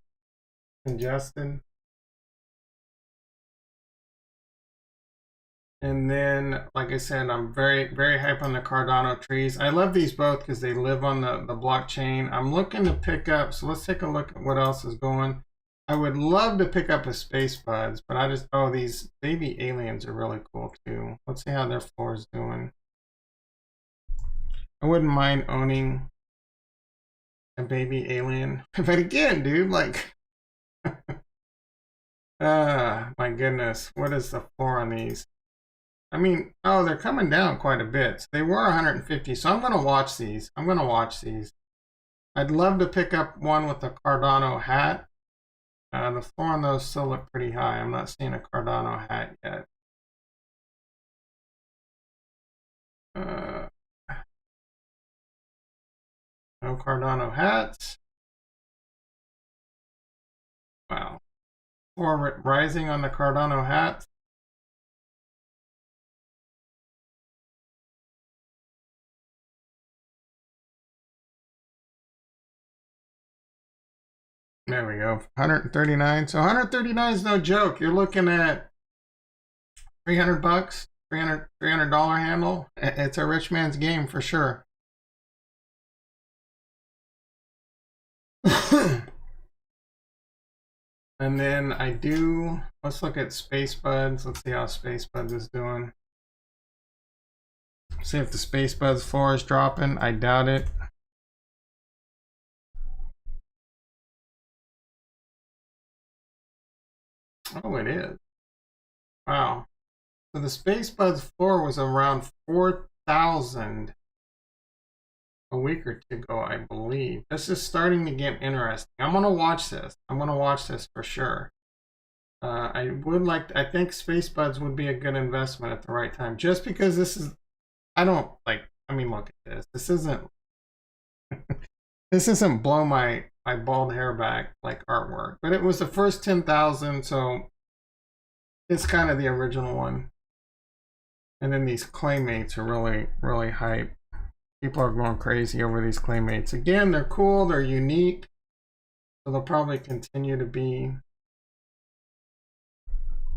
Speaker 1: And then, like I said, I'm very, very hype on the Cardano trees. I love these both because they live on the blockchain. I'm looking to pick up, so let's take a look at what else is going. I would love to pick up a Space Buds, but these baby aliens are really cool too. Let's see how their floor is doing. I wouldn't mind owning a baby alien. But again, dude, like, my goodness, what is the floor on these? I mean, oh, they're coming down quite a bit. So they were 150, so I'm going to watch these. I'd love to pick up one with a Cardano hat. The floor on those still look pretty high. I'm not seeing a Cardano hat yet. No Cardano hats. Wow. Floor rising on the Cardano hats. There we go. 139. So 139 is no joke. You're looking at $300, $300 handle. It's a rich man's game for sure. And then let's look at Space Buds. Let's see how Space Buds is doing. See if the Space Buds floor is dropping. I doubt it. Oh, it is. Wow. So the Space Buds floor was around 4,000 a week or two ago, I believe. This is starting to get interesting. I'm going to watch this. For sure. I think Space Buds would be a good investment at the right time. Just because look at this. This isn't blow my bald hair back like artwork, but it was the first 10,000, so it's kind of the original one. And then these claymates are really, really hype. People are going crazy over these claymates. Again, they're cool, they're unique, so they'll probably continue to be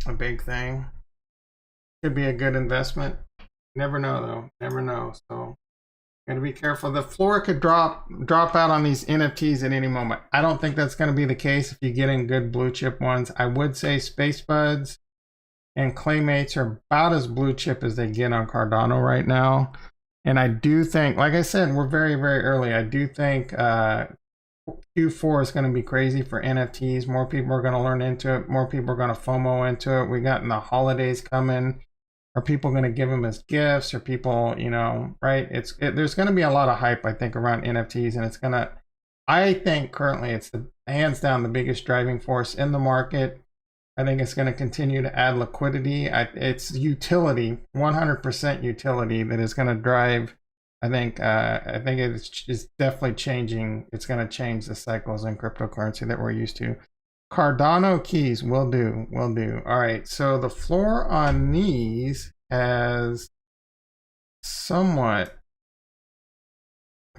Speaker 1: a big thing. Could be a good investment. Never know though. Never know. So gotta be careful. The floor could drop out on these NFTs at any moment. I don't think that's going to be the case if you get in good blue chip ones. I would say Space Buds and Claymates are about as blue chip as they get on Cardano right now. And I do think, like I said, we're very, very early. I do think Q4 is going to be crazy for NFTs. More people are going to learn into it. More people are going to FOMO into it. We got the holidays coming. Are people going to give them as gifts? Or people, right? There's going to be a lot of hype, I think, around NFTs, and it's going to, I think currently it's the hands down the biggest driving force in the market. I think it's going to continue to add liquidity. It's utility, 100% utility that is going to drive. I think it's definitely changing. It's going to change the cycles in cryptocurrency that we're used to. Cardano keys will do. All right, so the floor on these has somewhat.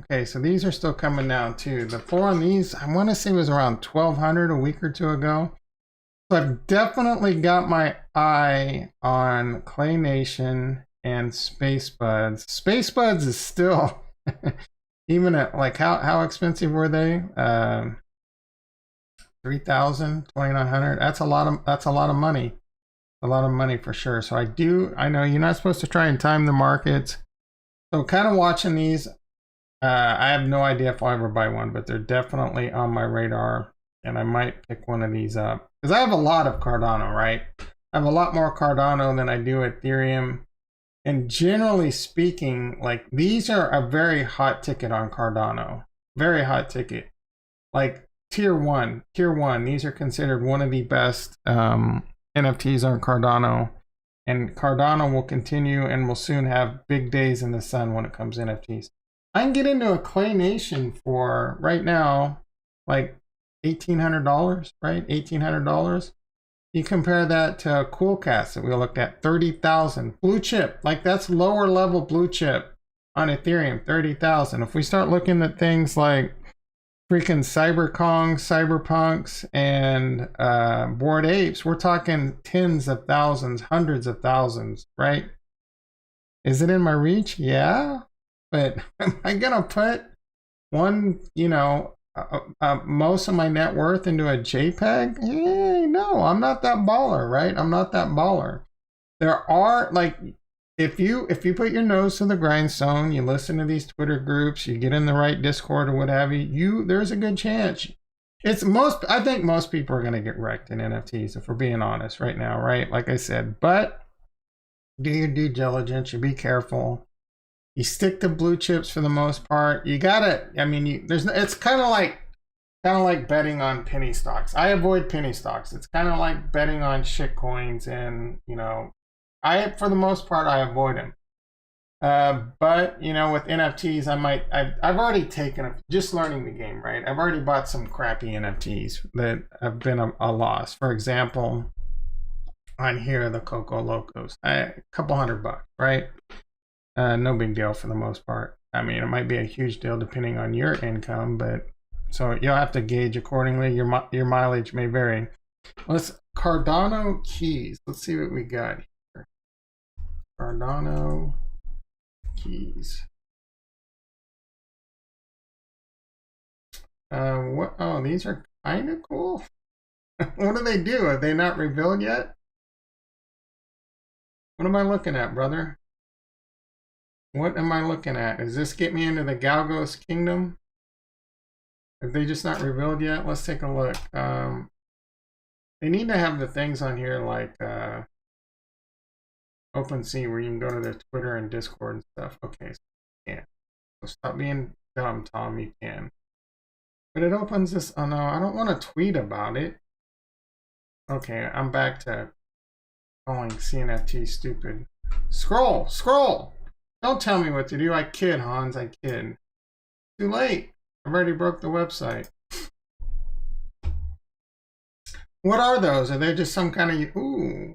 Speaker 1: Okay, so these are still coming down too. The floor on these, I want to say, was around 1,200 a week or two ago. So I've definitely got my eye on Clay Nation and Space Buds. Space Buds is still, even at like, how expensive were they? 3,000, 2,900. That's a lot of money. A lot of money for sure. So I know you're not supposed to try and time the markets. So kind of watching these. I have no idea if I'll ever buy one, but they're definitely on my radar, and I might pick one of these up. Because I have a lot of Cardano, right? I have a lot more Cardano than I do Ethereum. And generally speaking, like, these are a very hot ticket on Cardano. Very hot ticket. Like tier one. These are considered one of the best NFTs on Cardano. And Cardano will continue and will soon have big days in the sun when it comes to NFTs. I can get into a Clay Nation for right now, like $1,800, right? $1,800. You compare that to a Coolcast that we looked at, 30,000. Blue chip, like that's lower level blue chip on Ethereum, 30,000. If we start looking at things like freaking Cyberpunks, and Bored Apes, we're talking tens of thousands, hundreds of thousands, right? Is it in my reach? Yeah. But am I gonna put one, most of my net worth into a JPEG? Hey, no, I'm not that baller, right? I'm not that baller. There are, like, if you put your nose to the grindstone, you listen to these Twitter groups, you get in the right Discord or what have you, there's a good chance. I think most people are gonna get wrecked in NFTs, if we're being honest right now, right? Like I said, but do your due diligence, you be careful. You stick to blue chips for the most part. You gotta, it's kind of like betting on penny stocks. I avoid penny stocks. It's kind of like betting on shit coins, and for the most part, I avoid them. But with NFTs, I've already taken, just learning the game, right? I've already bought some crappy NFTs that have been a loss. For example, on here, the Coco Locos, a couple $100, right? No big deal for the most part. It might be a huge deal depending on your income, but so you'll have to gauge accordingly. Your mileage may vary. Cardano keys. Let's see what we got here. Cardano keys. What? Oh, these are kind of cool. What do they do? Are they not revealed yet? What am I looking at, brother? What am I looking at? Does this get me into the Galgos Kingdom? Have they just not revealed yet? Let's take a look. They need to have the things on here like OpenSea, where you can go to their Twitter and Discord and stuff. Okay, so you can't. So stop being dumb, Tom. You can. But it opens this. Oh no, I don't want to tweet about it. Okay, I'm back to calling CNFT stupid. Scroll. Don't tell me what to do. I kid, Hans. I kid. Too late. I've already broke the website. What are those? Are they just some kind of... Ooh.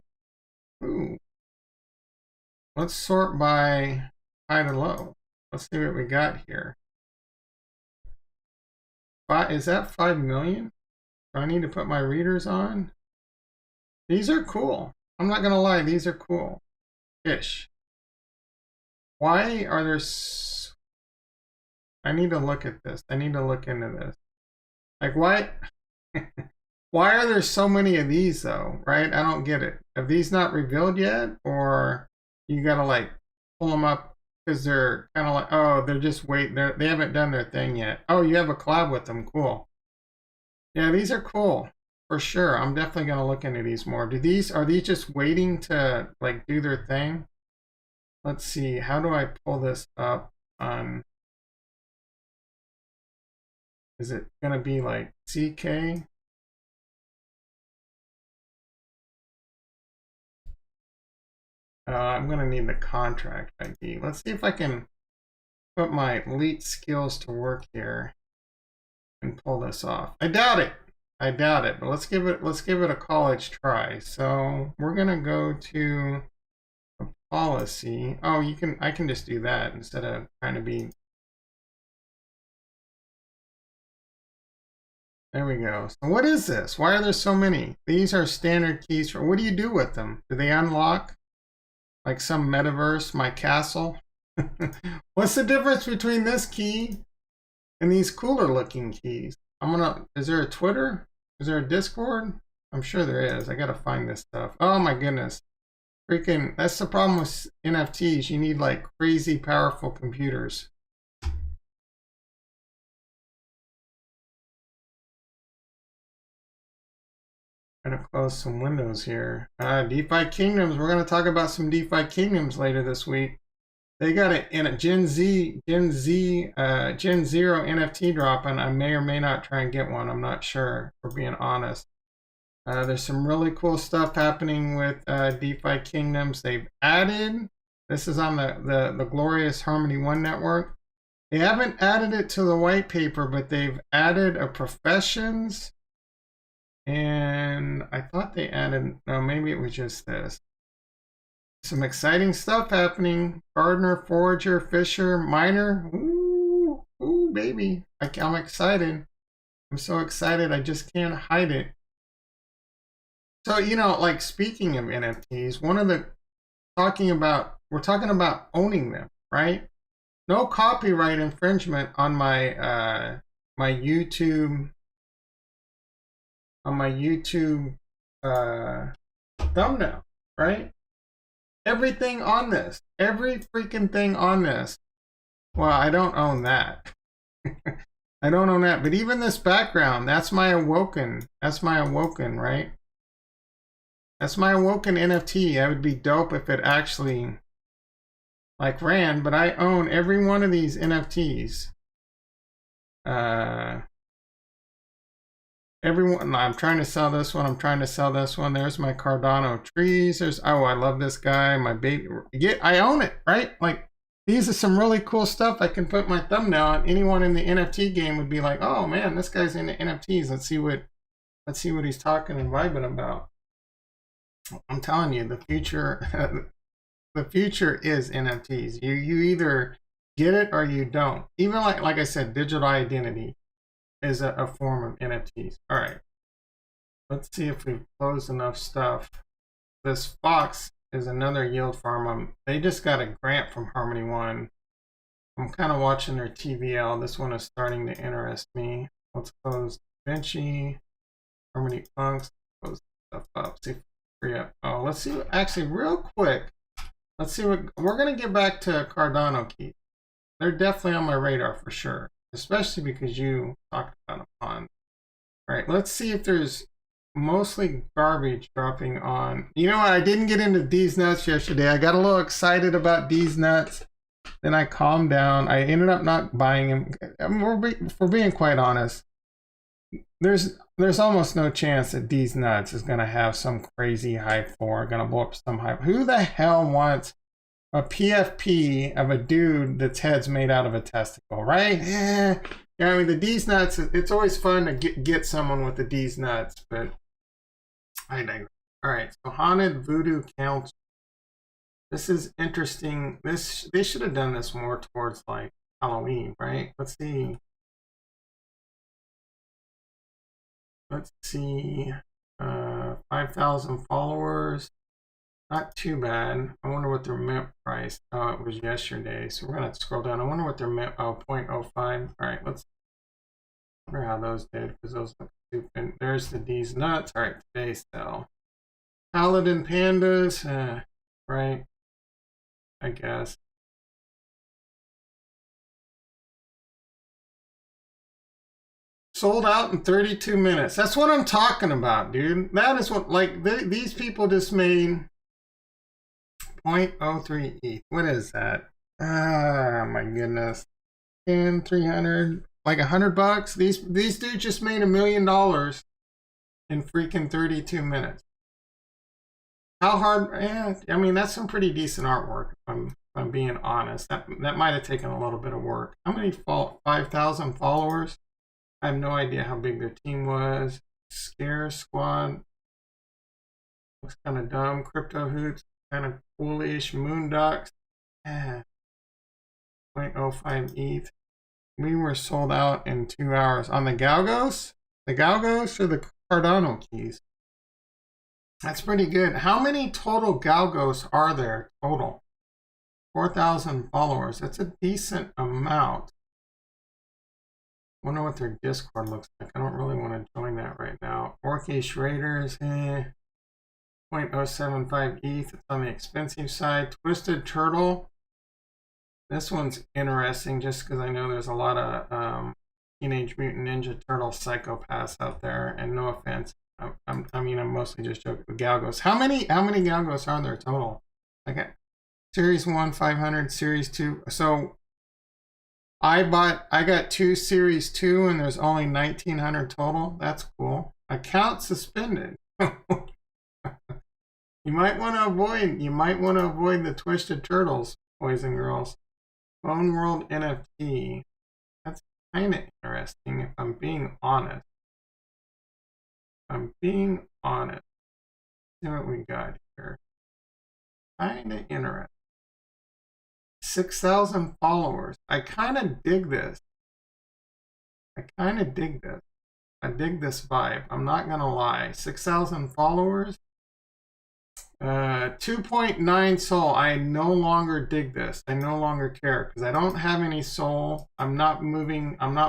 Speaker 1: Let's sort by high to low. Let's see what we got here. Is that 5 million? Do I need to put my readers on? These are cool. I'm not going to lie. These are cool. Ish. Why are there... I need to look at this. I need to look into this. Like, why... Why are there so many of these, though? Right? I don't get it. Have these not revealed yet? Or you gotta, like, pull them up because they're kind of like... Oh, they're just waiting. They haven't done their thing yet. Oh, you have a collab with them. Cool. Yeah, these are cool. for sure. I'm definitely going to look into these more. Are these just waiting to like do their thing? Let's see. How do I pull this up on? Is it going to be like CK? I'm going to need the contract ID. Let's see if I can put my elite skills to work here and pull this off. I doubt it. I doubt it, but let's give it a college try. So we're going to go to a policy. Oh, I can just do that instead of trying to be. There we go. So what is this? Why are there so many? These are standard keys for, what do you do with them? Do they unlock? Like some metaverse, my castle? What's the difference between this key and these cooler looking keys? Is there a Twitter? Is there a Discord? I'm sure there is. I gotta find this stuff. Oh my goodness. Freaking, that's the problem with NFTs. You need like crazy powerful computers. Gonna close some windows here. DeFi Kingdoms. We're gonna talk about some DeFi Kingdoms later this week. They got it in a Gen Zero NFT drop, and I may or may not try and get one. I'm not sure, for being honest. There's some really cool stuff happening with DeFi Kingdoms. They've added, this is on the glorious Harmony One network. They haven't added it to the white paper, but they've added a professions. And I thought they added, no, maybe it was just this. Some exciting stuff happening. Gardener, forager, fisher, miner. Ooh, ooh, baby. I'm excited. I'm so excited. I just can't hide it. So, like speaking of NFTs, we're talking about owning them, right? No copyright infringement on my my YouTube thumbnail, right? Everything on this, every freaking thing on this. Well, I don't own that. I don't own that. But even this background, that's my Awoken. That's my Awoken, right? That's my Awoken NFT. That would be dope if it actually like ran, but I own every one of these NFTs. Everyone, I'm trying to sell this one. I'm trying to sell this one. There's my Cardano trees. Oh, I love this guy. My baby. I own it, right? Like, these are some really cool stuff. I can put my thumbnail on. Anyone in the NFT game would be like, oh man, this guy's into NFTs. Let's see what he's talking and vibing about. I'm telling you, the future, the future is NFTs. You either get it or you don't. Even like I said, digital identity is a form of NFTs. All right, let's see if we've closed enough stuff. This Fox is another yield farm. They just got a grant from Harmony One. I'm kind of watching their TVL. This one is starting to interest me. Let's close Vinci, Harmony Funks, close stuff up. See if we free up. Oh, let's see. Actually, real quick, let's see what we're gonna get back to Cardano keys. They're definitely on my radar for sure, especially because you talked about them on. All right, let's see if there's mostly garbage dropping on. You know what? I didn't get into these nuts yesterday. I got a little excited about these nuts. Then I calmed down. I ended up not buying them. For being quite honest, there's almost no chance that these nuts is going to have some crazy hype for, going to blow up some hype. Who the hell wants a PFP of a dude that's head's made out of a testicle, right? Yeah, I mean, the D's nuts, it's always fun to get someone with the D's nuts, but I digress. All right, so Haunted Voodoo Council. This is interesting. They should have done this more towards like Halloween, right? Let's see. Let's see. 5,000 followers. Not too bad. I wonder what their mint price. Oh, it was yesterday. So we're going to scroll down. I wonder what their mint. Oh, 0.05. All right, let's wonder how those did, because those look stupid. There's the D's nuts. All right, today's sell. Paladin pandas. Right. I guess. Sold out in 32 minutes. That's what I'm talking about, dude. That is what, like, these people just made 0.03 ETH. What is that? Ah, my goodness. 10, 300, like $100. These dudes just made $1 million in freaking 32 minutes. How hard? Yeah, I mean, that's some pretty decent artwork, if I'm being honest. That might have taken a little bit of work. How many 5,000 followers? I have no idea how big their team was. Scare Squad looks kind of dumb. Crypto Hoots, kind of foolish. Moonducks, 0.05 ETH. We were sold out in 2 hours on the Galgos. The Galgos or the Cardano keys? That's pretty good. How many total Galgos are there total? 4,000 followers. That's a decent amount. Wonder what their Discord looks like. I don't really want to join that right now. Orcish Raiders, 0.075 ETH. It's on the expensive side. Twisted Turtle. This one's interesting just because I know there's a lot of Teenage Mutant Ninja Turtle psychopaths out there. And no offense, I mean, I'm mostly just joking with Galgos. How many Galgos are there total? Okay, Series 1, 500, Series 2. So I got 2 Series 2 and there's only 1,900 total. That's cool. Account suspended. You might want to avoid the Twisted Turtles, boys and girls. Bone World NFT. That's kind of interesting if I'm being honest. See what we got here. Kind of interesting. 6,000 followers. I kind of dig this. I dig this vibe. I'm not gonna lie. 6,000 followers. 2.9 Sol. I no longer dig this. I no longer care because I don't have any Sol. I'm not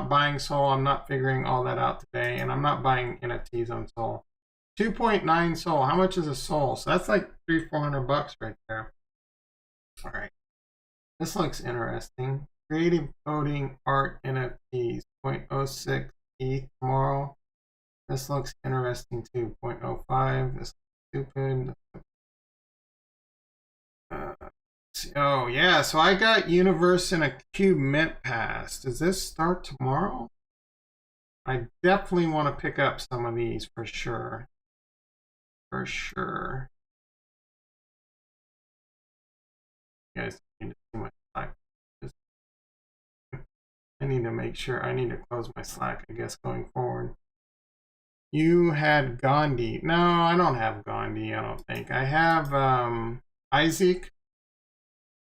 Speaker 1: buying Sol. I'm not figuring all that out today, and I'm not buying NFTs on Sol. 2.9 Sol. How much is a Sol? So that's like $300-400 right there. All right. This looks interesting. Creative coding art NFTs. 0.06 ETH tomorrow. This looks interesting too. 0.05. This looks stupid. Oh yeah, so I got Universe in a Cube Mint Pass. Does this start tomorrow? I definitely want to pick up some of these for sure. For sure. You guys need to see my Slack. I need to make sure. I need to close my Slack, I guess, going forward. You had Gandhi. No, I don't have Gandhi, I don't think. I have Isaac.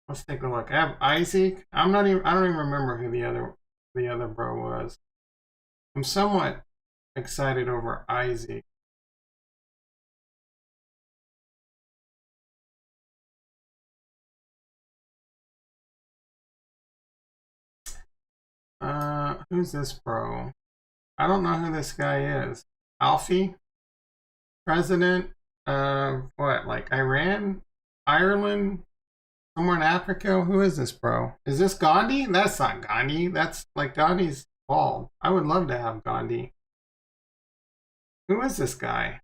Speaker 1: Let's take a look. I have Isaac. I don't even remember who the other bro was. I'm somewhat excited over Isaac. Who's this bro? I don't know who this guy is. Alfie? President of what? Like Iran? Ireland? Somewhere in Africa? Who is this bro? Is this Gandhi? That's not Gandhi. That's like Gandhi's bald. I would love to have Gandhi. Who is this guy?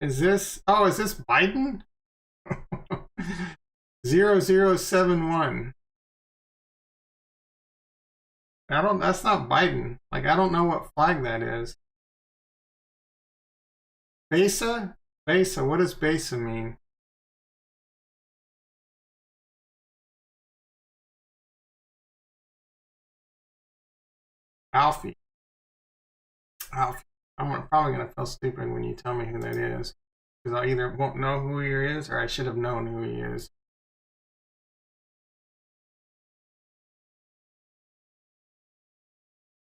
Speaker 1: Is this Biden? 0071. That's not Biden. Like, I don't know what flag that is. Besa? Besa, what does Besa mean? Alfie. I'm probably going to feel stupid when you tell me who that is. Because I either won't know who he is or I should have known who he is.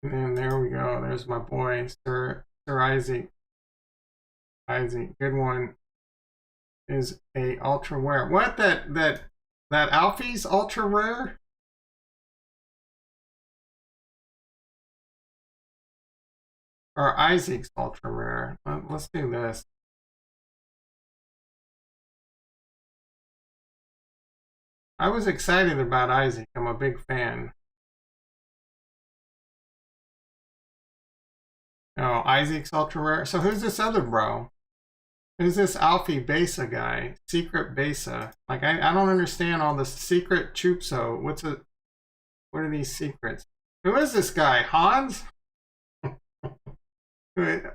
Speaker 1: And there we go. There's my boy, Sir Isaac. Isaac, good one. Is a ultra rare. What? That Alfie's ultra rare? Or Isaac's ultra rare. Let's do this. I was excited about Isaac. I'm a big fan. Oh, Isaac's ultra rare. So who's this other bro? Who's this Alfie Besa guy? Secret Besa. Like I don't understand all this secret Chupso. What are these secrets? Who is this guy? Hans?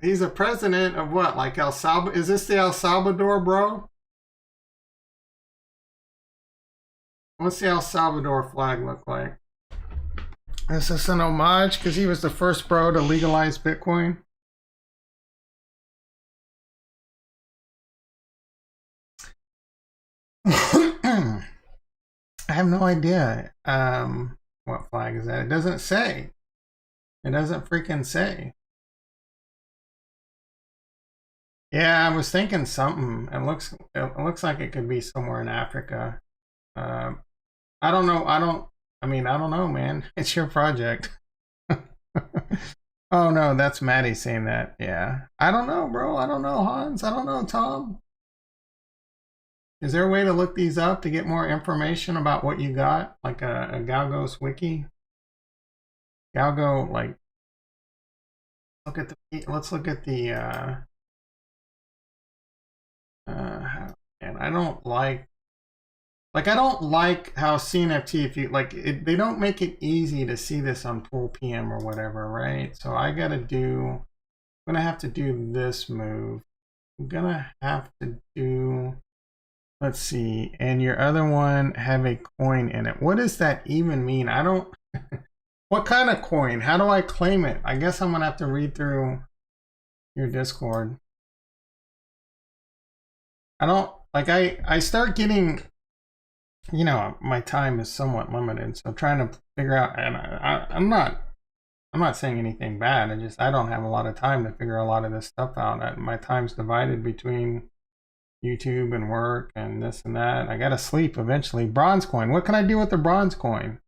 Speaker 1: He's a president of what? Like El Salvador? Is this the El Salvador bro? What's the El Salvador flag look like? Is this an homage because he was the first bro to legalize Bitcoin? I have no idea what flag is that. It doesn't say. It doesn't freaking say. Yeah, I was thinking something. It looks like it could be somewhere in Africa. I don't know. I don't know, man. It's your project. Oh no, that's Maddie saying that. Yeah. I don't know, bro. I don't know, Hans. I don't know, Tom. Is there a way to look these up to get more information about what you got? Like a Galgos wiki? Galgo, like, let's look at the, and I don't like how CNFT, if you, like, they don't make it easy to see this on Pool PM or whatever, right? So I'm gonna have to do this move. I'm gonna have to do, let's see, and your other one have a coin in it. What does that even mean? I don't, what kind of coin? How do I claim it? I guess I'm gonna have to read through your Discord. I don't, like, I start getting, you know, my time is somewhat limited, so I'm trying to figure out, and I'm not saying anything bad, I don't have a lot of time to figure a lot of this stuff out. My time's divided between YouTube and work and this and that. I gotta sleep eventually. Bronze coin. What can I do with the bronze coin?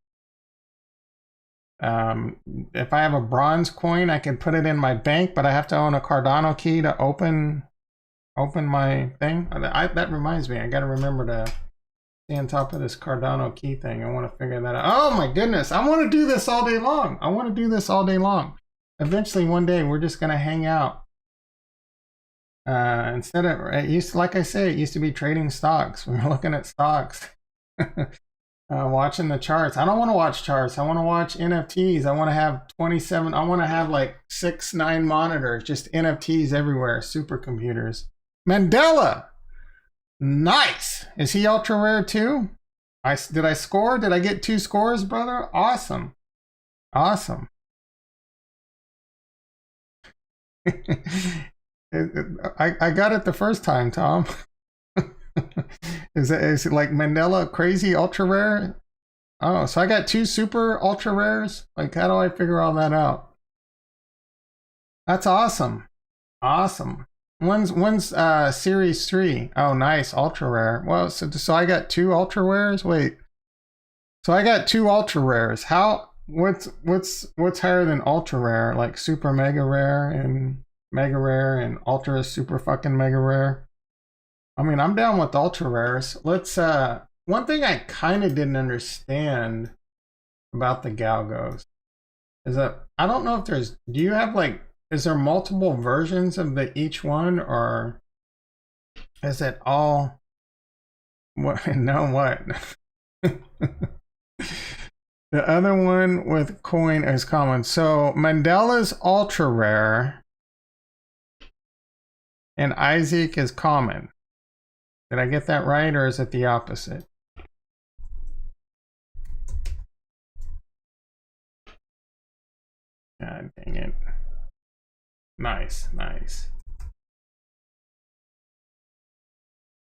Speaker 1: If I have a bronze coin, I can put it in my bank, but I have to own a Cardano key to open my thing. That reminds me, I gotta remember to stay on top of this Cardano key thing. I want to figure that out. Oh my goodness, I want to do this all day long. Eventually, one day, we're just gonna hang out. Instead of, like I say, it used to be trading stocks. We were looking at stocks, watching the charts. I don't want to watch charts. I want to watch NFTs. I want to have 27. I want to have like 6-9 monitors, just NFTs everywhere, supercomputers. Mandela, nice. Is he ultra rare too? Did I score? Did I get 2 scores, brother? Awesome. I got it the first time, Tom. Is it like Mandela crazy ultra rare? Oh, so I got 2 super ultra rares? Like, how do I figure all that out? That's awesome. When's series 3? Oh, nice, ultra rare. Well, so I got 2 ultra rares? Wait. So I got 2 ultra rares. What's higher than ultra rare? Like super mega rare and mega rare and ultra super fucking mega rare. I mean, I'm down with ultra rares. Let's one thing I kind of didn't understand about the Galgos is that I don't know if do you have like, is there multiple versions of each one, or is it all what? No, what? The other one with coin is common. So Mandela's ultra rare and Isaac is common. Did I get that right, or is it the opposite? God dang it. Nice.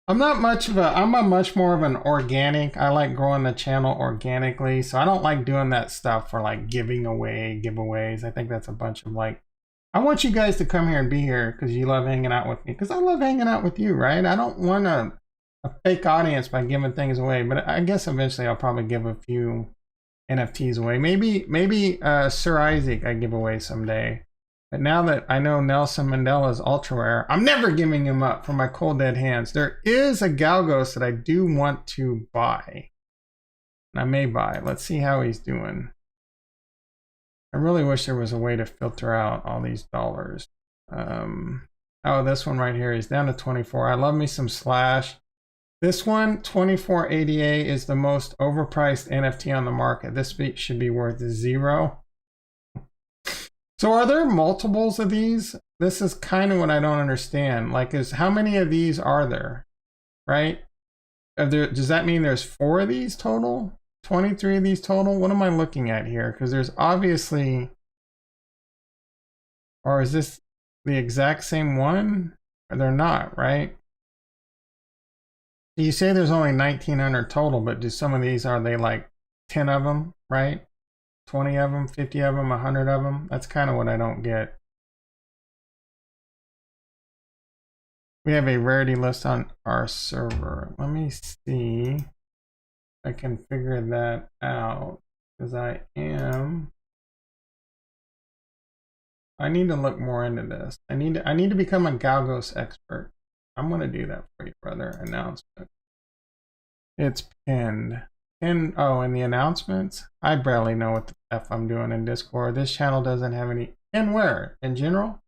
Speaker 1: I'm much more of an organic. I like growing the channel organically, so I don't like doing that stuff for like giving away giveaways. I think that's a bunch of like, I want you guys to come here and be here because you love hanging out with me, because I love hanging out with you, right? I don't want a fake audience by giving things away, but I guess eventually I'll probably give a few NFTs away. Maybe Sir Isaac I give away someday. But now that I know Nelson Mandela's ultra rare, I'm never giving him up for my cold dead hands. There is a Galgos that I do want to buy. I may buy. Let's see how he's doing. I really wish there was a way to filter out all these dollars. Oh, this one right here is down to 24. I love me some Slash. This one, 2488, is the most overpriced NFT on the market. This should be worth 0. So are there multiples of these? This is kind of what I don't understand. Like, how many of these are there, right? Does that mean there's 4 of these total? 23 of these total? What am I looking at here? Because there's obviously, or is this the exact same one? Or they're not, right? You say there's only 1,900 total, but do some of these, are they like 10 of them, right? 20 of them, 50 of them, 100 of them? That's kind of what I don't get. We have a rarity list on our server. Let me see if I can figure that out, because I need to look more into this. I need to become a Galgos expert. I'm gonna do that for you, brother. Announcement. It's pinned. Oh, in the announcements? I barely know what the F I'm doing in Discord. This channel doesn't have any. And where? In general?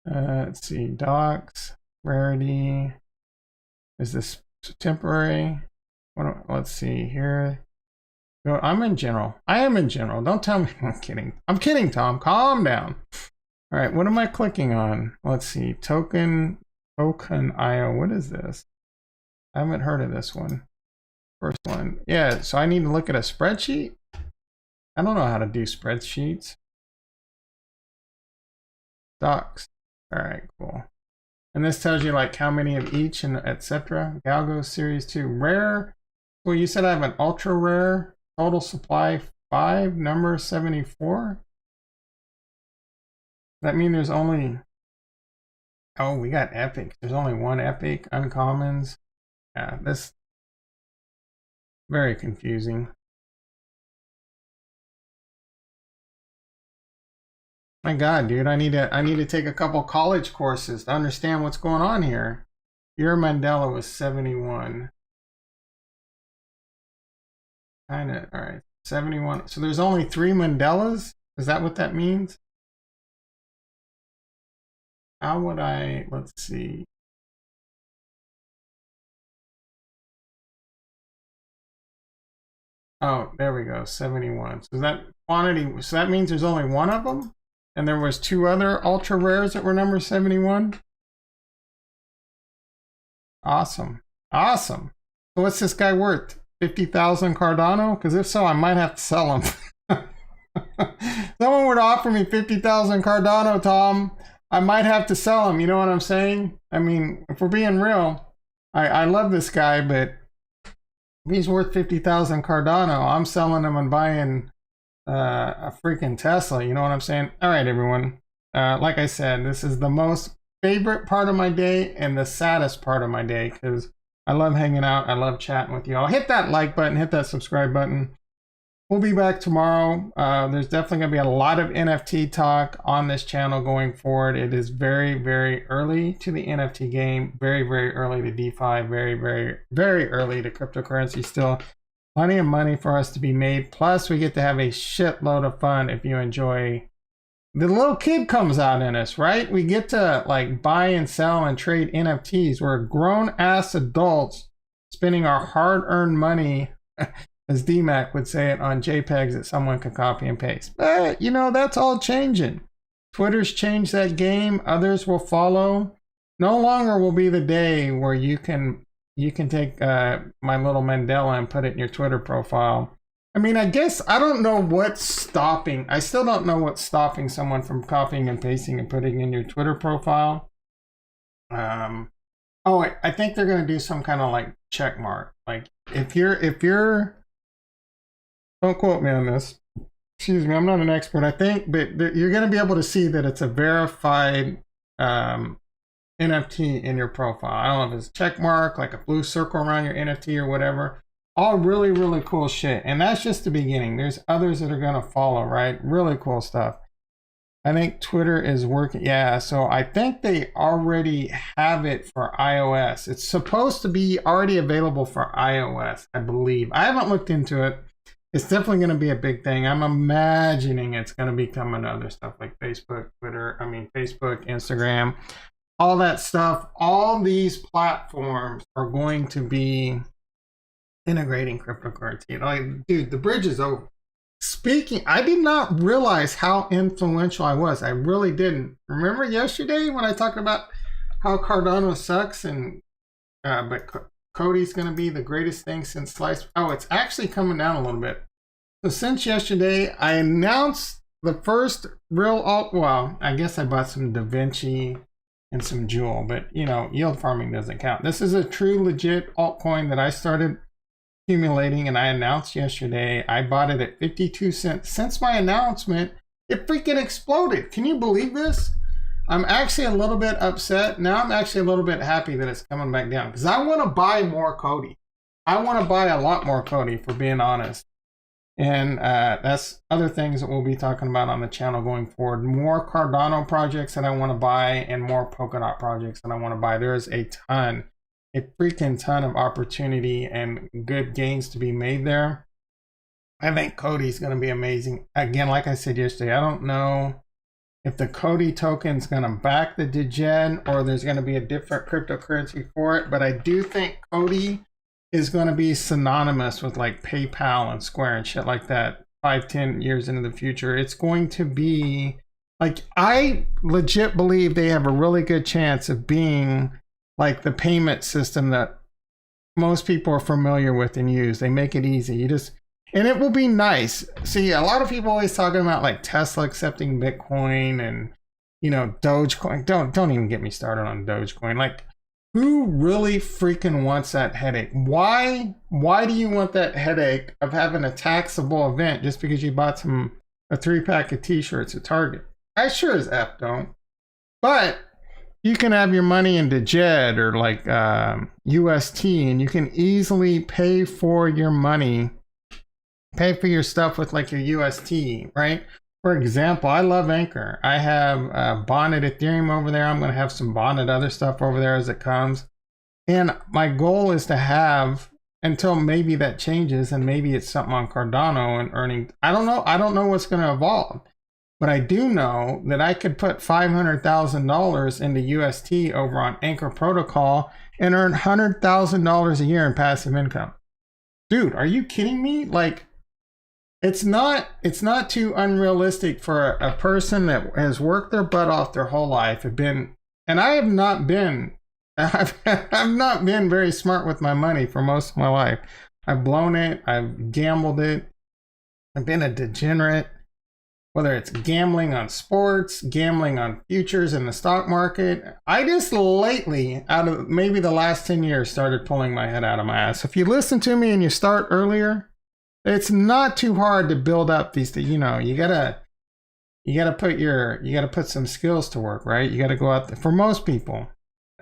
Speaker 1: Let's see. Docs. Rarity. Is this temporary? Let's see here. No, I'm in general. I am in general. Don't tell me. I'm kidding. I'm kidding, Tom. Calm down. All right. What am I clicking on? Let's see. Token IO. What is this? I haven't heard of this one. First one. Yeah. So I need to look at a spreadsheet. I don't know how to do spreadsheets. Docs. All right. Cool. And this tells you like how many of each and etc. Galgo Series 2 rare. Well, you said I have an ultra rare. Total supply 5, number 74. That mean there's only, oh, we got epic. There's only one epic. Uncommons. Yeah, this very confusing. My God, dude, I need to take a couple college courses to understand what's going on here. Your Mandela was 71. All right, 71. So there's only 3 Mandelas? Is that what that means? How would I, let's see. Oh, there we go, 71. So that quantity, so that means there's only 1 of them? And there was 2 other ultra rares that were number 71? Awesome, awesome. So what's this guy worth? 50,000 Cardano? Because if so, I might have to sell him. Someone would offer me 50,000 Cardano, Tom. I might have to sell him. You know what I'm saying? I mean, if we're being real, I love this guy, but if he's worth 50,000 Cardano, I'm selling him and buying a freaking Tesla. You know what I'm saying? All right, everyone. Like I said, this is the most favorite part of my day and the saddest part of my day because I love hanging out. I love chatting with y'all. Hit that like button. Hit that subscribe button. We'll be back tomorrow. There's definitely going to be a lot of NFT talk on this channel going forward. It is very, very early to the NFT game. Very, very early to DeFi. Very, very, very early to cryptocurrency. Still plenty of money for us to be made. Plus, we get to have a shitload of fun if you enjoy. The little kid comes out in us, right? We get to like buy and sell and trade NFTs. We're grown ass adults spending our hard-earned money, as DMAC would say it, on JPEGs that someone could copy and paste. But you know, that's all changing. Twitter's changed that game. Others will follow. No longer will be the day where you can take my little Mandela and put it in your Twitter profile. I mean, I guess I don't know what's stopping. I still don't know what's stopping someone from copying and pasting and putting in your Twitter profile. Oh, I think they're going to do some kind of like check mark. Like if you're, don't quote me on this. Excuse me, I'm not an expert. I think, but you're going to be able to see that it's a verified NFT in your profile. I don't know if it's a check mark, like a blue circle around your NFT or whatever. All really, really cool shit. And that's just the beginning. There's others that are going to follow, right? Really cool stuff. I think Twitter is working. Yeah, so I think they already have it for iOS. It's supposed to be already available for iOS, I believe. I haven't looked into it. It's definitely going to be a big thing. I'm imagining it's going to become another stuff like Facebook, Facebook, Instagram, all that stuff. All these platforms are going to be integrating cryptocurrency. Like, dude, the bridge is over. Speaking, I did not realize how influential I was. I really didn't. Remember yesterday when I talked about how Cardano sucks and but Cody's going to be the greatest thing since sliced. Oh, it's actually coming down a little bit. So since yesterday, I announced the first real alt. Well, I guess I bought some Da Vinci and some Jewel, but you know, yield farming doesn't count. This is a true legit altcoin that I started accumulating and I announced yesterday. I bought it at 52 cents. Since my announcement, it freaking exploded. Can you believe this? I'm actually a little bit upset. Now I'm actually a little bit happy that it's coming back down because I want to buy more Cody. I want to buy a lot more Cody, for being honest. And that's other things that we'll be talking about on the channel going forward. More Cardano projects that I want to buy and more Polkadot projects that I want to buy. There's a freaking ton of opportunity and good gains to be made there. I think Cody's going to be amazing. Again, like I said yesterday, I don't know if the Cody token's going to back the Degen or there's going to be a different cryptocurrency for it, but I do think Cody is going to be synonymous with like PayPal and Square and shit like that 5-10 years into the future. It's going to be like, I legit believe they have a really good chance of being like the payment system that most people are familiar with and use. They make it easy. And it will be nice. See, a lot of people always talking about like Tesla accepting Bitcoin and, you know, Dogecoin. Don't even get me started on Dogecoin. Like, who really freaking wants that headache? Why do you want that headache of having a taxable event just because you bought a 3-pack of t-shirts at Target? I sure as F don't. But you can have your money in Degen or like UST, and you can easily pay for your money. Pay for your stuff with like your UST, right? For example, I love Anchor. I have bonded Ethereum over there. I'm going to have some bonded other stuff over there as it comes. And my goal is to have, until maybe that changes and maybe it's something on Cardano and earning. I don't know what's going to evolve. But I do know that I could put $500,000 into UST over on Anchor Protocol and earn $100,000 a year in passive income. Dude, are you kidding me? Like, it's not too unrealistic for a person that has worked their butt off their whole life, and I have not been I've not been very smart with my money for most of my life. I've blown it, I've gambled it, I've been a degenerate, whether it's gambling on sports, gambling on futures in the stock market. I just lately, out of maybe the last 10 years, started pulling my head out of my ass. If you listen to me and you start earlier, it's not too hard to build up these things. You know, you gotta put some skills to work, right? You gotta go out there. For most people,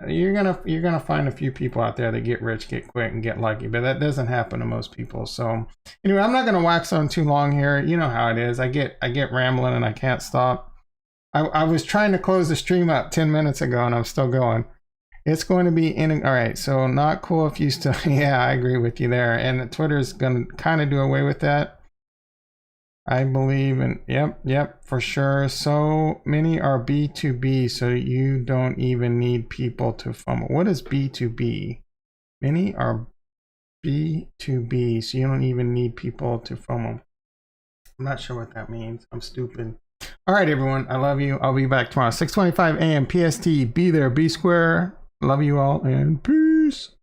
Speaker 1: you're gonna find a few people out there that get rich, get quick, and get lucky, but that doesn't happen to most people. So anyway, I'm not gonna wax on too long here. You know how it is. I get rambling and I can't stop. I was trying to close the stream up 10 minutes ago and I'm still going. It's going to be all right. So not cool if you still, yeah, I agree with you there. And Twitter's going to kind of do away with that. I believe in, yep, for sure. So many are B2B, so you don't even need people to FOMO. What is B2B? Many are B2B, so you don't even need people to FOMO. I'm not sure what that means. I'm stupid. All right, everyone. I love you. I'll be back tomorrow, 6:25 a.m. PST. Be there, be square. Love you all, and peace.